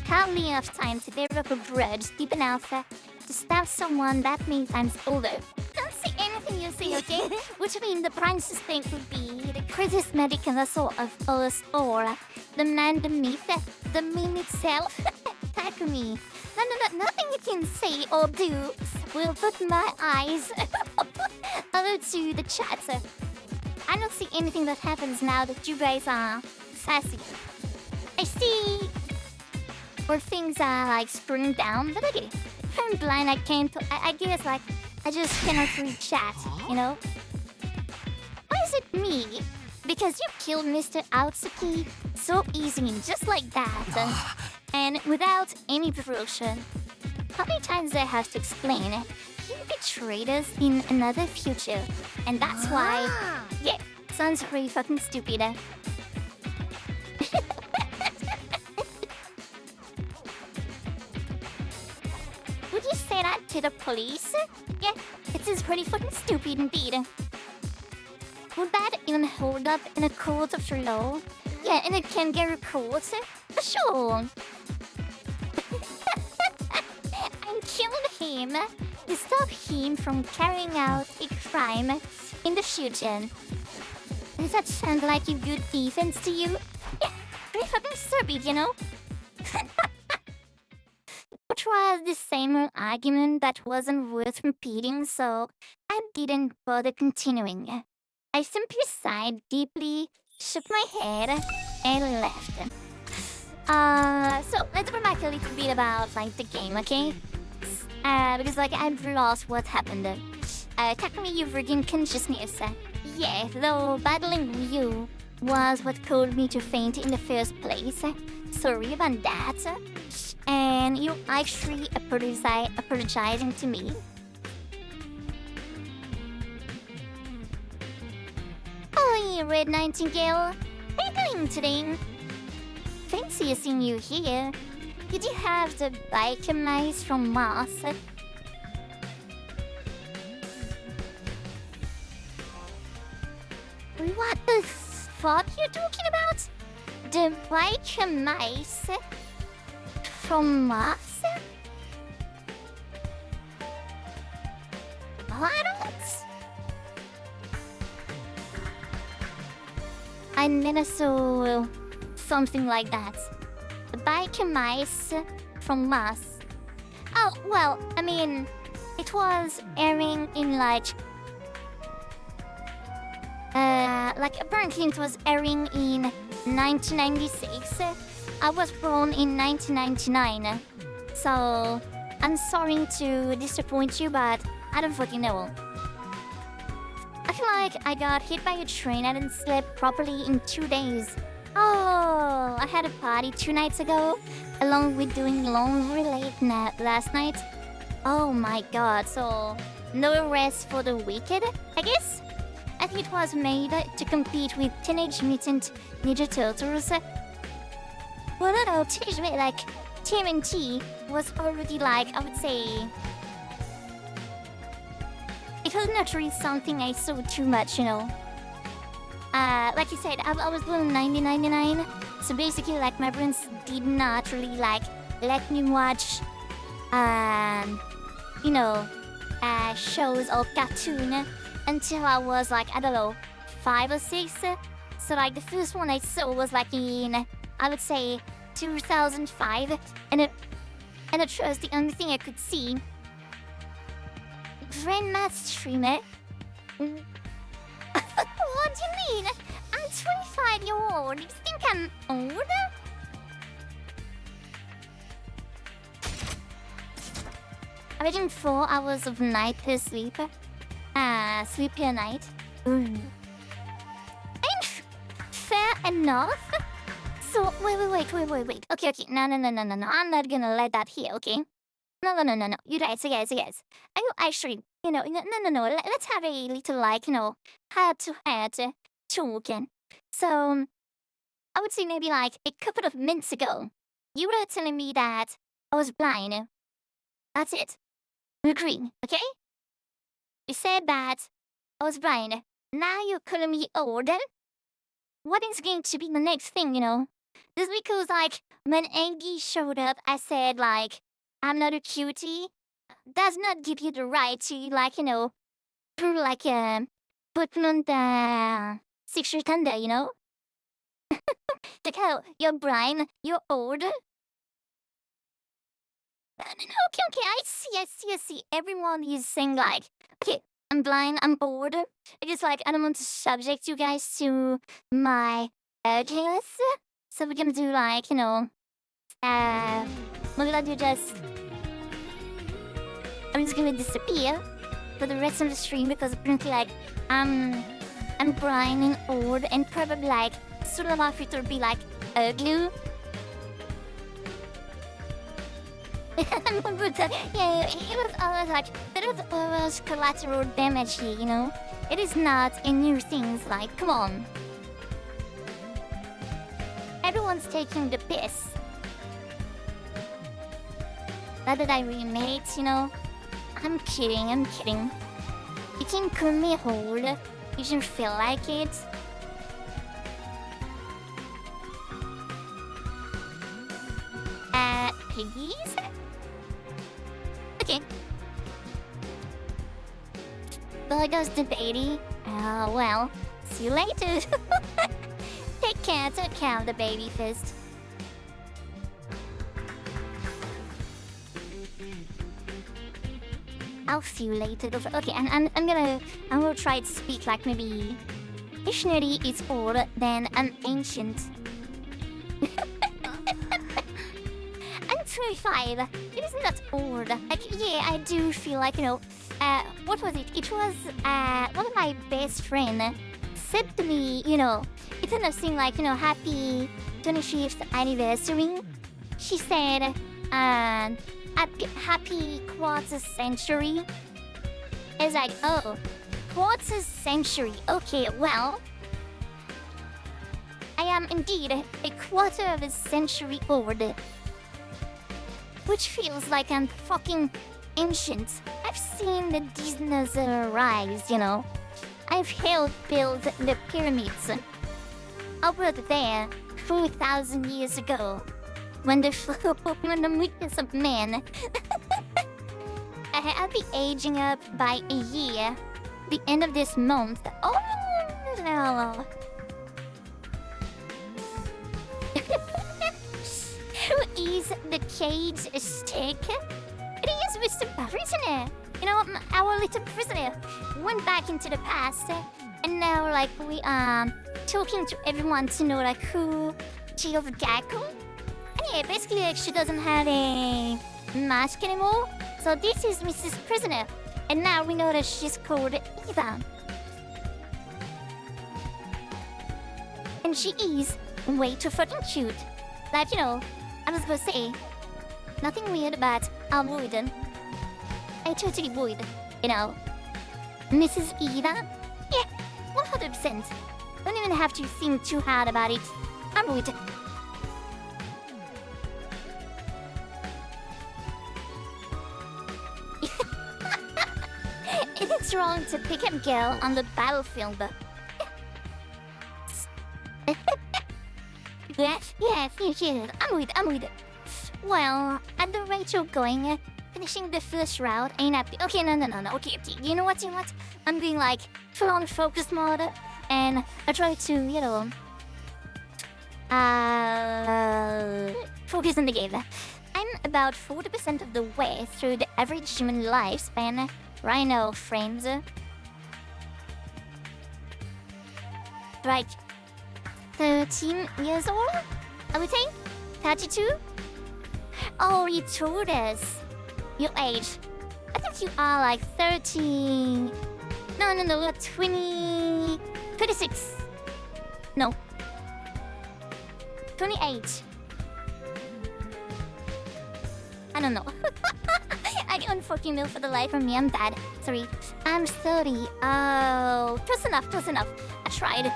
Hardly enough time to develop a grudge deep enough to stab someone that many times over. Don't say anything you say, okay? Which means the prime suspect would be the charismatic assault of us or the man beneath the meme itself. Takumi. No, nothing you can say or do will put my eyes over to the chat. I don't see anything that happens now that you guys are sassy. I see where things are like screwing down, but okay. If I'm blind, I can't. I guess like I just cannot read chat, you know? Why is it me? Because you killed Mr. Aotsuki so easy, just like that. And without any preparation. How many times do I have to explain? He betrayed us in another future. And that's why... Yeah, sounds pretty fucking stupid. Would you say that to the police? Yeah, it is pretty fucking stupid indeed. Would that even hold up in a court of law? Yeah, in a kangaroo court? Sure. I killed him to stop him from carrying out a crime in the future. Does that sound like a good defense to you? Yeah, pretty fucking stupid, you know? Which was the same argument that wasn't worth repeating, so I didn't bother continuing. I simply sighed deeply, shook my head, and left. So let's remark a little bit about like the game, okay? Because like I've lost what happened. Takumi, you've regained consciousness. Yeah, though battling Ryu was what caused me to faint in the first place. Sorry about that. And you actually apologizing to me. Oh, Red Nightingale, how are you doing today? Fancy seeing you here. Did you have the biker mice from Mars? What the fuck you talking about? The biker mice from Mars? What? I never saw something like that. The biker mice from Mars. Oh, well, I mean, it was airing in like apparently it was airing in 1996. I was born in 1999. So, I'm sorry to disappoint you, but I don't fucking know. I feel like I got hit by a train and didn't sleep properly in 2 days. Oh, I had a party 2 nights ago, along with doing laundry late last night. Oh my god, so no rest for the wicked, I guess? I think it was made to compete with Teenage Mutant Ninja Turtles. Well, no, Teenage Mutant, like, TMNT was already like, I would say... It was not really something I saw too much, you know. Like you said, I was born in 1999, so basically, like, my parents did not really, like, let me watch, you know, shows or cartoon until I was, like, I don't know, 5 or 6. So, like, the first one I saw was, like, in, I would say, 2005, and it was the only thing I could see. Grandma streamer? What do you mean? I'm 25 years old. You think I'm old? averaging 4 hours of night per sleep. Sleep per night. And fair enough. So, wait. Okay. No. I'm not gonna let that here, okay? No. You guys. Are you actually, no. Let's have a little, like, heart-to-heart talking. So, I would say maybe like a couple of minutes ago, you were telling me that I was blind. That's it. We agree, okay? You said that I was blind. Now you're calling me old. What is going to be the next thing, Just because, like, when Angie showed up, I said, like, I'm not a cutie, does not give you the right to, like, through, like, put on the 6 year thunder, Like, oh, you're blind, you're old. No, okay, I see. Everyone is saying, like, okay, I'm blind, I'm bored. I just, like, I don't want to subject you guys to my ugliness. So we're gonna do, like, we're gonna do just... I'm just gonna disappear for the rest of the stream because apparently, like, I'm blind and old and probably, like, sort of my future will be, like, ugly. Yeah, it was always like, there was always collateral damage here, It is not a new thing, like, come on. Everyone's taking the piss. Not that I really made it, I'm kidding. You can call me old. You shouldn't feel like it. Piggies? Okay. There goes the baby. Well, see you later. Take care of the baby first. I'll see you later. Okay, and I'm gonna try to speak like maybe dictionary is older than an ancient. I'm 25. It is not old. Like, yeah, I do feel like, what was it? It was one of my best friend said to me, it's kind of thing like, happy 25th anniversary. She said, happy quarter century. It's like, oh, quarter century. Okay, well, I am indeed a quarter of a century old. Which feels like I'm fucking ancient. I've seen the dinosaur rise, I've helped build the pyramids. Over there, 4,000 years ago, when the weakness of man. I'll be aging up by a year. The end of this month. Oh no! Who is the cage stick? It is Mr. Prisoner. Our little prisoner went back into the past, and now, like, we are talking to everyone to know, like, who she of Gaku. And yeah, basically, like, she doesn't have a mask anymore. So this is Mrs. Prisoner, and now we know that she's called Eva. And she is way too fucking cute. Like, I was gonna say, nothing weird, but I would. I totally would, Mrs. Eva? Yeah, 100%. Don't even have to think too hard about it. I would. It's wrong to pick up girl on the battlefield. Yes. I'm with it. Well, at the rate you're going, finishing the first route ain't up. Okay, no. Okay. You know what? I'm being like full on focus mode, and I try to, focus on the game. I'm about 40% of the way through the average human lifespan right now, friends. Like 13 years old, I would say. 32. Oh, you told us your age. I think you are like 30. No, 20. 26. No. 28. I don't know. I don't fucking know for the life of me. I'm bad. Sorry. I'm 30. Oh, close enough. I tried.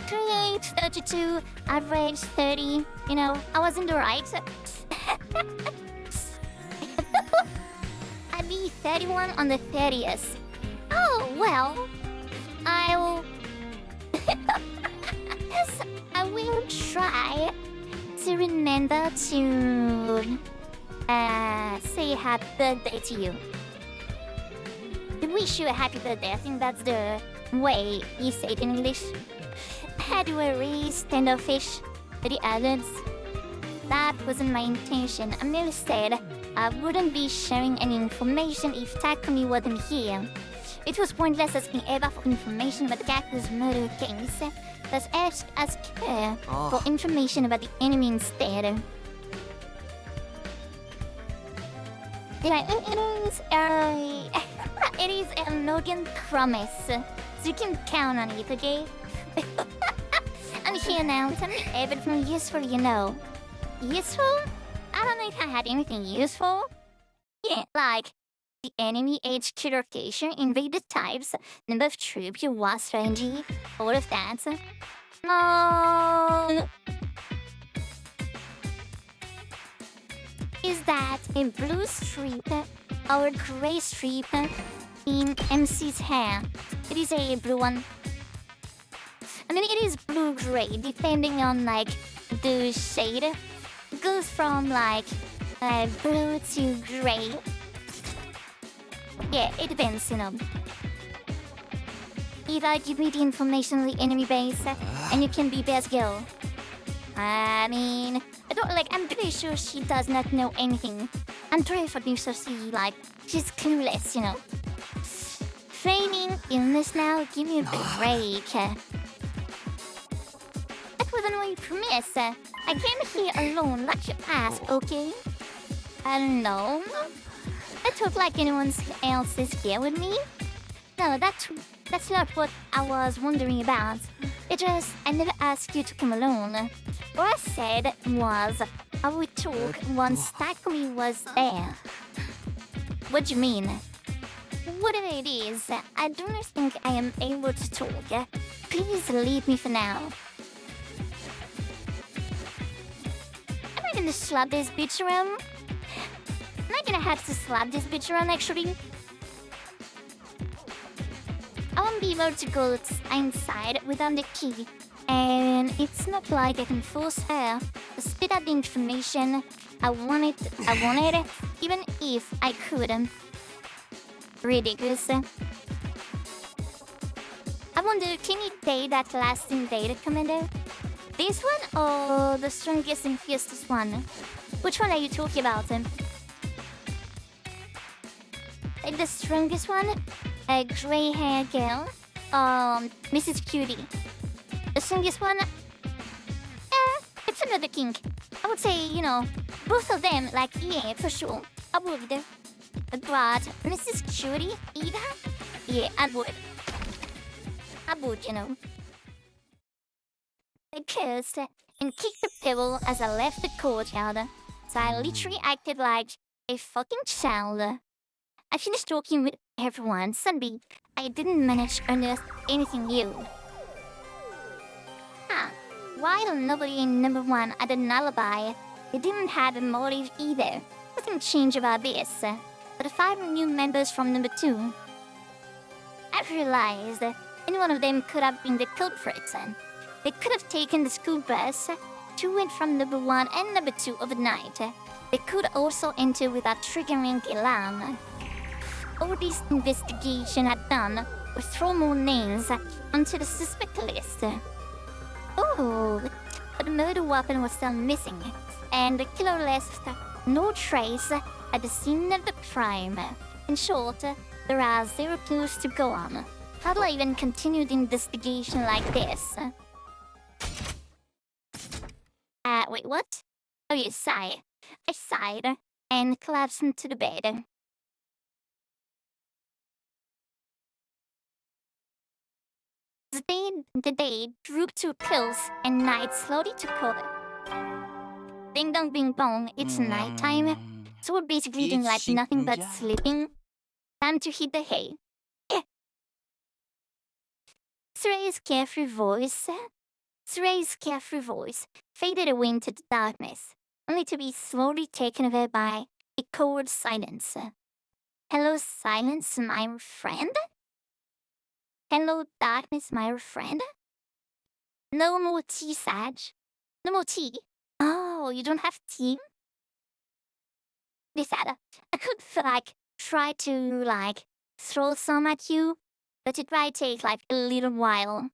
28, 32, average 30. You know, I was in the right. I'd be 31 on the 30th. Oh, well. I'll... I will try to remember to say happy birthday to you. To wish you a happy birthday. I think that's the way you say it in English. Had you really standoffish to the others? That wasn't my intention. I merely said I wouldn't be sharing any information if Takumi wasn't here. It was pointless asking Eva for information about Gaku's murder case. Let's ask her for information about the enemy instead. It is a Logan promise, so you can count on it, okay? I'm here now. Tell me everything useful you know. Useful? I don't know if I had anything useful. Yeah, like the enemy HQ location, invaded types, number of troops you was rangy, all of that. No. Is that a blue strip or a gray strip in MC's hair? It is a blue one. I mean, it is blue-gray, depending on like the shade. It goes from like blue to gray. Yeah, it depends, you know. Either give me the information on the enemy base, and you can be best girl. I mean, I'm pretty sure she does not know anything. I'm terrified of she she's clueless, you know. Training illness now, give me a break. That wasn't my promise. I came here alone, like you asked, okay? I don't know. I talk like anyone else is here with me. No, that's not what I was wondering about. It just, I never asked you to come alone. What I said was, I would talk once Takumi was there. What do you mean? Whatever it is, I don't think I am able to talk. Please leave me for now. Am I gonna slap this bitch around? Am I gonna have to slap this bitch around actually? I won't be able to go inside without the key. And it's not like I can force her to spit out the information I wanted, even if I could. Ridiculous. I wonder, can you date that last invader, Commander? This one or the strongest and fiercest one? Which one are you talking about? Like the strongest one? A grey hair girl? Mrs. Cutie. The strongest one? It's another king. I would say, you know, both of them, like, yeah, for sure. I would. But Mrs. Cutie, Ida? Yeah, I would. I would, you know. I cursed and kicked the pebble as I left the courtyard. So I literally acted like a fucking child. I finished talking with everyone. Suddenly, I didn't manage to unearth anything new. While nobody in number 1 had an alibi, they didn't have a motive either. Nothing changed about this. But the 5 new members from number 2. I realized any one of them could have been the culprit. They could have taken the school bus to and from number 1 and number 2 overnight. They could also enter without triggering alarm. All this investigation had done was throw more names onto the suspect list. Oh, but the murder weapon was still missing, and the killer left no trace at the scene of the crime. In short, there are 0 clues to go on. How do I even continue the investigation like this? Wait, what? Oh, you sigh. I sighed and collapsed into the bed. The day drooped to a close and night slowly took over. Ding dong bing bong, it's nighttime. So we're basically doing like nothing but sleeping. Time to hit the hay. Suray's carefree voice faded away into the darkness, only to be slowly taken away by a cold silence. Hello, silence, my friend? Hello, darkness, my friend? No more tea, Sage. No more tea. Oh, you don't have tea? This sad. I could try to throw some at you, but it might take a little while.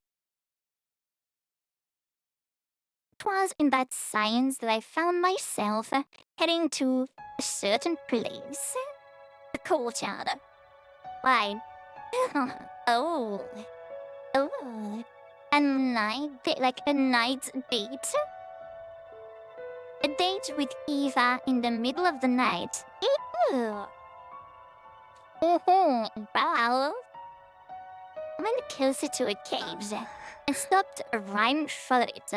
It was in that silence that I found myself heading to a certain place. The courtyard. Why? Oh. A night date? A date with Eva in the middle of the night. Ew. Wow. I went closer to a cage and stopped right in front of it.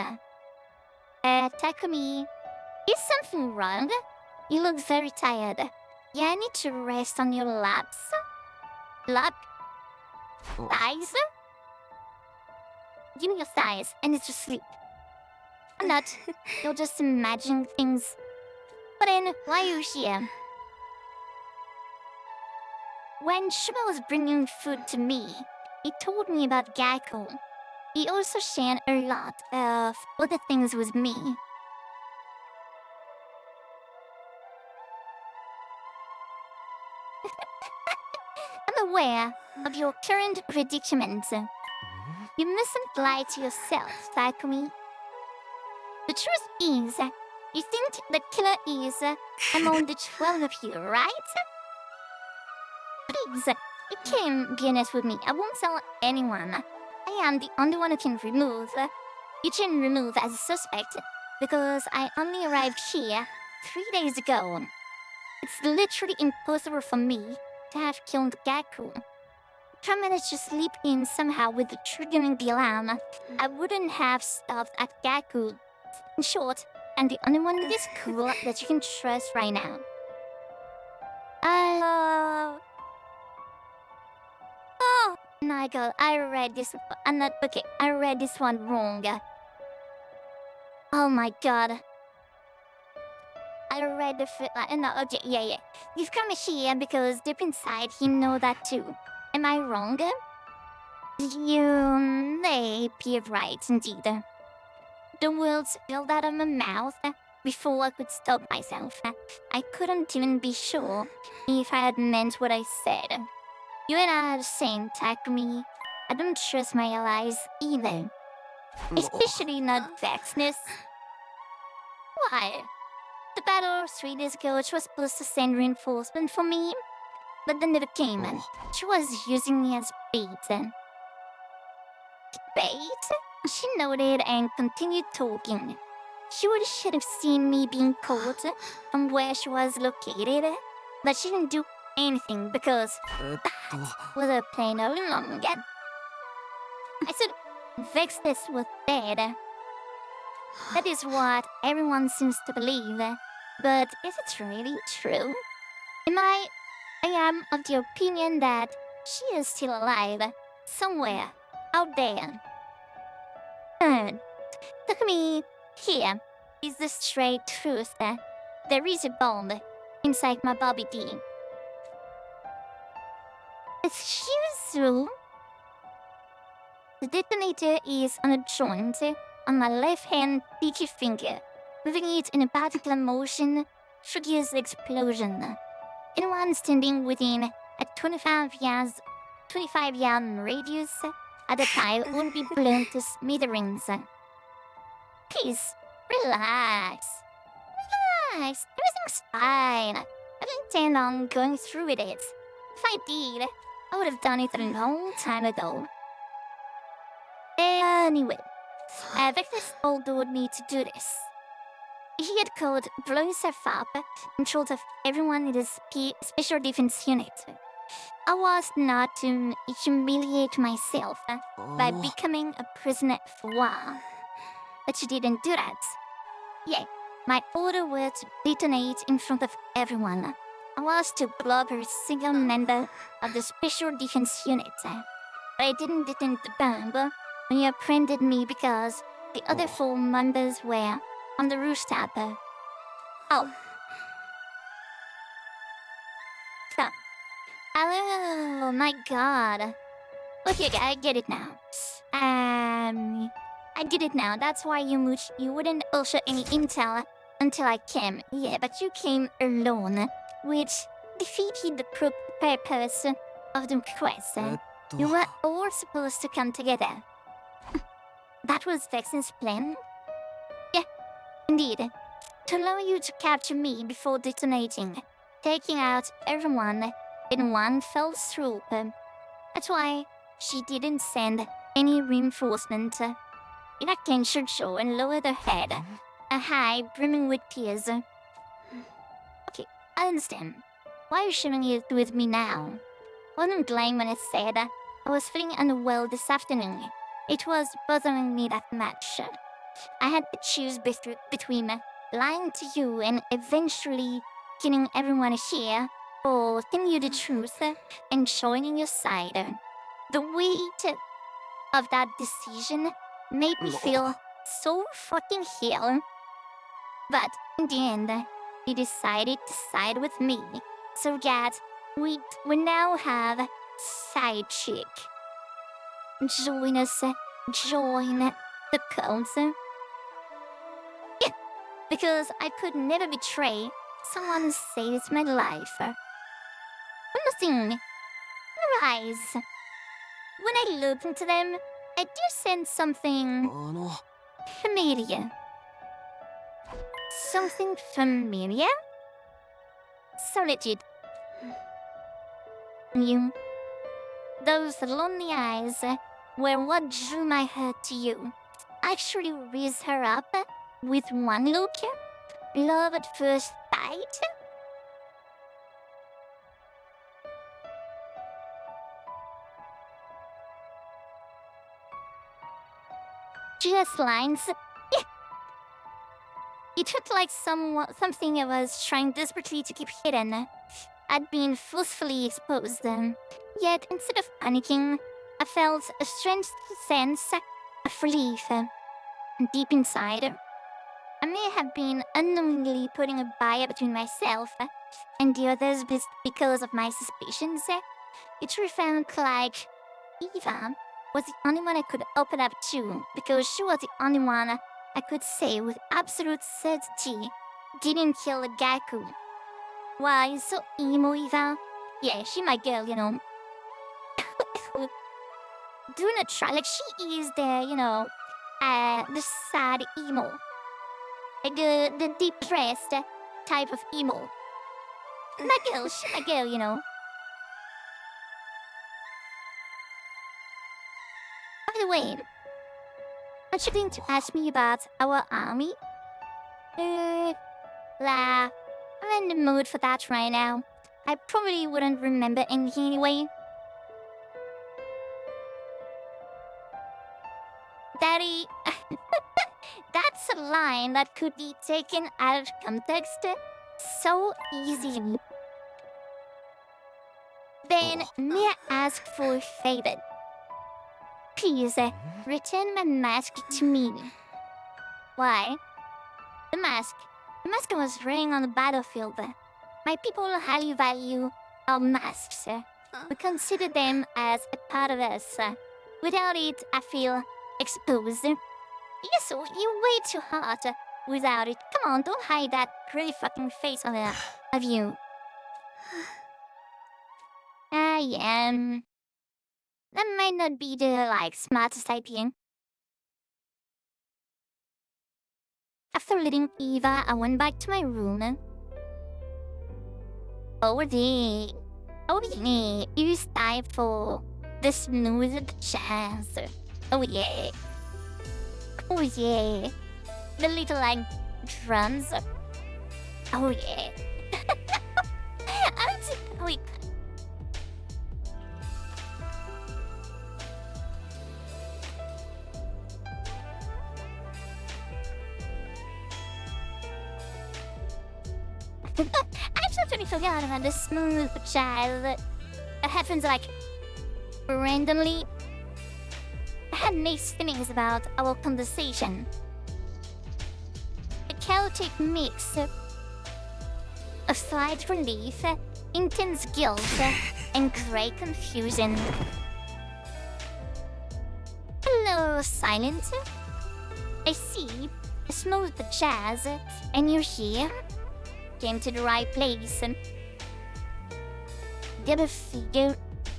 Takumi, is something wrong? You look very tired. Yeah, I need to rest on your laps. Lap? Thighs? Give me your thighs. I need to sleep. I'm not. You're just imagining things. But then, why are you here? When Shima was bringing food to me, he told me about Gakko. He also shared a lot of other things with me. I'm aware of your current predicament. You mustn't lie to yourself, Takumi. The truth is, you think the killer is among the 12 of you, right? Please, you can be honest with me. I won't tell anyone. I am the only one who can remove. You can remove as a suspect because I only arrived here 3 days ago. It's literally impossible for me to have killed Gaku. If I managed to sleep in somehow with the triggering the alarm, I wouldn't have stopped at Gaku. In short, I'm the only one in this school that you can trust right now. Oh, Nigel, I read this. I'm not okay. I read this one wrong. Oh my god. I read the no, okay, yeah. You've come here because deep inside you know that too. Am I wrong? You may be right indeed. The words spilled out of my mouth before I could stop myself. I couldn't even be sure if I had meant what I said. You and I are the same, Takumi. I don't trust my allies either. Especially not Vexness. Why? The battle 3 days ago, she was supposed to send reinforcement for me, but they never came. She was using me as bait. Bait? She nodded and continued talking. She should have seen me being caught from where she was located, but she didn't do anything because that was a plain old long. I said Vexness was dead. That is what everyone seems to believe, but is it really true? I am of the opinion that she is still alive, somewhere, out there. Takumi, here is the straight truth. There is a bomb inside my Bobby D. Excuse you? The detonator is on a joint on my left-hand pinky finger. Moving it in a particular motion triggers the explosion. Anyone standing within a 25-yard radius at a time will be blown to smithereens. Please, relax. Everything's fine. I don't intend on going through with it. If I did, I would have done it a long time ago. Anyway, Vector's told me to do this. He had called blowing himself up in front of everyone in his special defense unit. I was not to humiliate myself by becoming a prisoner for a while. But she didn't do that. Yeah, my order was to detonate in front of everyone. I was to blow up every single member of the Special Defense Unit. But I didn't detonate the bomb when you apprehended me because the other 4 members were on the rooftop. Oh. So. Oh my god. Okay, I get it now. I get it now. That's why you wouldn't usher any intel until I came. Yeah, but you came alone, which defeated the purpose of the quest. You were all supposed to come together. That was Vexen's plan? Yeah, indeed. To allow you to capture me before detonating, taking out everyone in one fell swoop. That's why she didn't send any reinforcement. Ina clenched her jaw and lowered her head, her eye brimming with tears. Okay, I understand. Why are you sharing it with me now? I wasn't lying when I said I was feeling unwell this afternoon. It was bothering me that much. I had to choose between lying to you and eventually killing everyone here, or telling you the truth and joining your side. The weight of that decision made me feel so fucking ill. But in the end, he decided to side with me, so that we now have side chick. Join us, join the cult. Yeah, because I could never betray someone who saved my life. Nothing. Your eyes. When I look into them, I do sense something familiar. Something familiar? Solitude. You. Those lonely eyes were what drew my heart to you. Actually raised her up with one look. Love at first sight. Just lines. Yeah. It looked like something I was trying desperately to keep hidden. I'd been forcefully exposed. Yet instead of panicking, I felt a strange sense of relief. Deep inside, I may have been unknowingly putting a barrier between myself and the others because of my suspicions. It really felt like Eva was the only one I could open up to, because she was the only one I could say with absolute certainty didn't kill Gaku. Why, so emo, Eva? Yeah, she my girl, you know. Do not try, like she is the sad emo. Like the depressed type of emo. My girl, she my girl, you know. By the way, aren't you going to ask me about our army? I'm in the mood for that right now. I probably wouldn't remember anything anyway. Daddy, that's a line that could be taken out of context so easily. Then, may I ask for a favor? Please, return my mask to me. Why? The mask I was wearing on the battlefield. My people highly value our masks. We consider them as a part of us. Without it, I feel exposed. Yes, you're way too hot without it. Come on, don't hide that pretty fucking face of you. That might not be the, smartest idea. After leaving Eva, I went back to my room. Oh, yeah, it's time for the smooth chance. Oh, yeah. Oh, yeah. The little, drums. Oh, yeah. I totally forgot about the smooth child that happens like randomly. I had mixed feelings about our conversation. A chaotic mix of slight relief, intense guilt, and great confusion. Hello, Silent. I see. Smooth jazz, and you're here. Came to the right place. Get a figure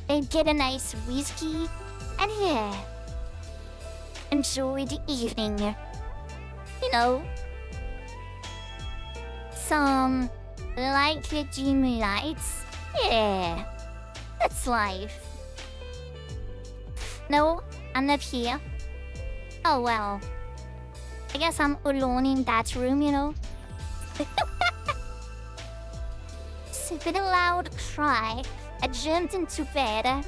and get a nice whiskey, and yeah, enjoy the evening. You know, some lightly dim lights. Yeah, that's life. No, I'm not here. Oh well. I guess I'm alone in that room, you know? So with a loud cry, I jumped into bed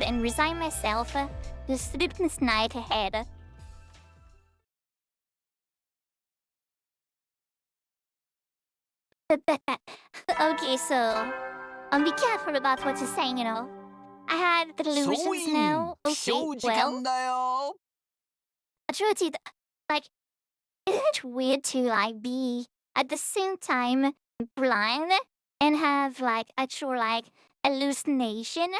and resigned myself to the sleepless night ahead. Okay, so be careful about what you're saying, you know. I had delusions now. Okay, well, だよ truth is, like, isn't it weird to like be at the same time blind and have like actual like hallucination?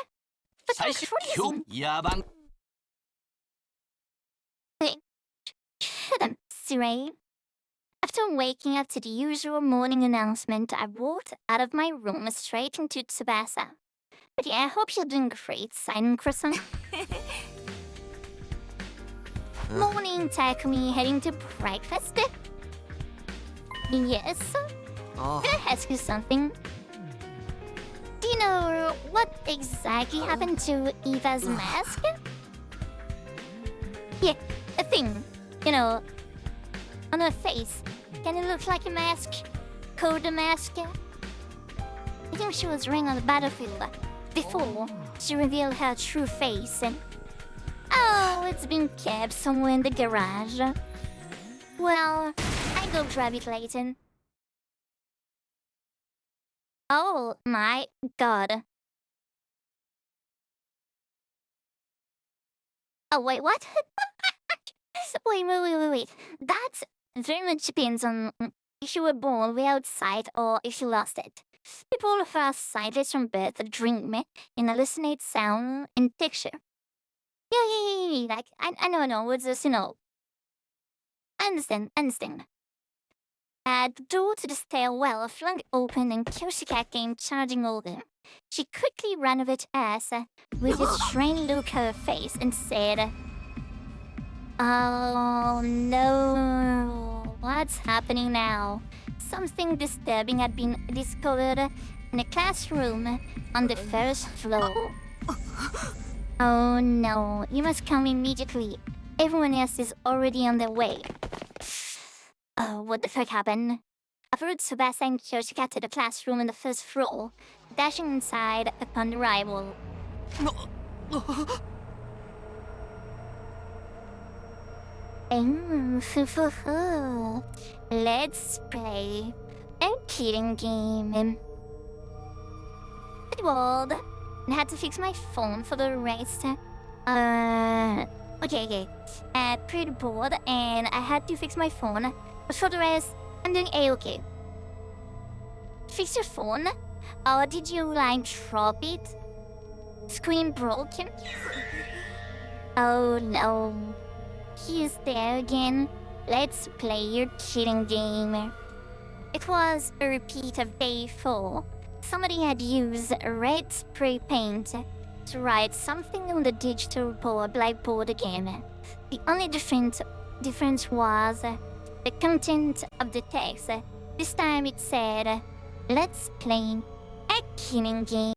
But 最 that's 終今 crazy. 日野蛮 Shut up, Siray. After waking up to the usual morning announcement, I walked out of my room straight into Tsubasa. But yeah, I hope you're doing great, Silent Croissant. Morning, Takumi, heading to breakfast? Yes. あ Can I ask you something? Do you know what exactly happened to Eva's mask? Yeah, a thing. You know, on her face. Can it look like a mask? Called a mask? I think she was wearing on the battlefield before she revealed her true face. Oh, it's been kept somewhere in the garage. Well, I go grab it later. Oh my god. Oh, wait, what? Wait. That very much depends on if you were born without sight or if you lost it. People who are sightless from birth dream and hallucinate sound and texture. Yeah, like, I know, it's just, you know. I understand. The door to the stairwell flung open and Kyoshika came charging over. She quickly ran over to us with a strained look on her face and said, "Oh no, what's happening now? Something disturbing had been discovered in a classroom on the first floor." "Oh no, you must come immediately. Everyone else is already on their way." Oh, what the fuck happened? I followed Tsubasa and Kyoshika to the classroom on the first floor, dashing inside upon arrival. Let's play a Killin game. Pretty bored. I had to fix my phone for the rest. Okay. Pretty bored, and I had to fix my phone. But for the rest, I'm doing A-okay. Fix your phone? Or did you, like, drop it? Screen broken? Oh no. He's there again. Let's play your cheating game. It was a repeat of day 4. Somebody had used red spray paint to write something on the digital blackboard again. The only difference was the content of the text. This time it said, "Let's play a killing game."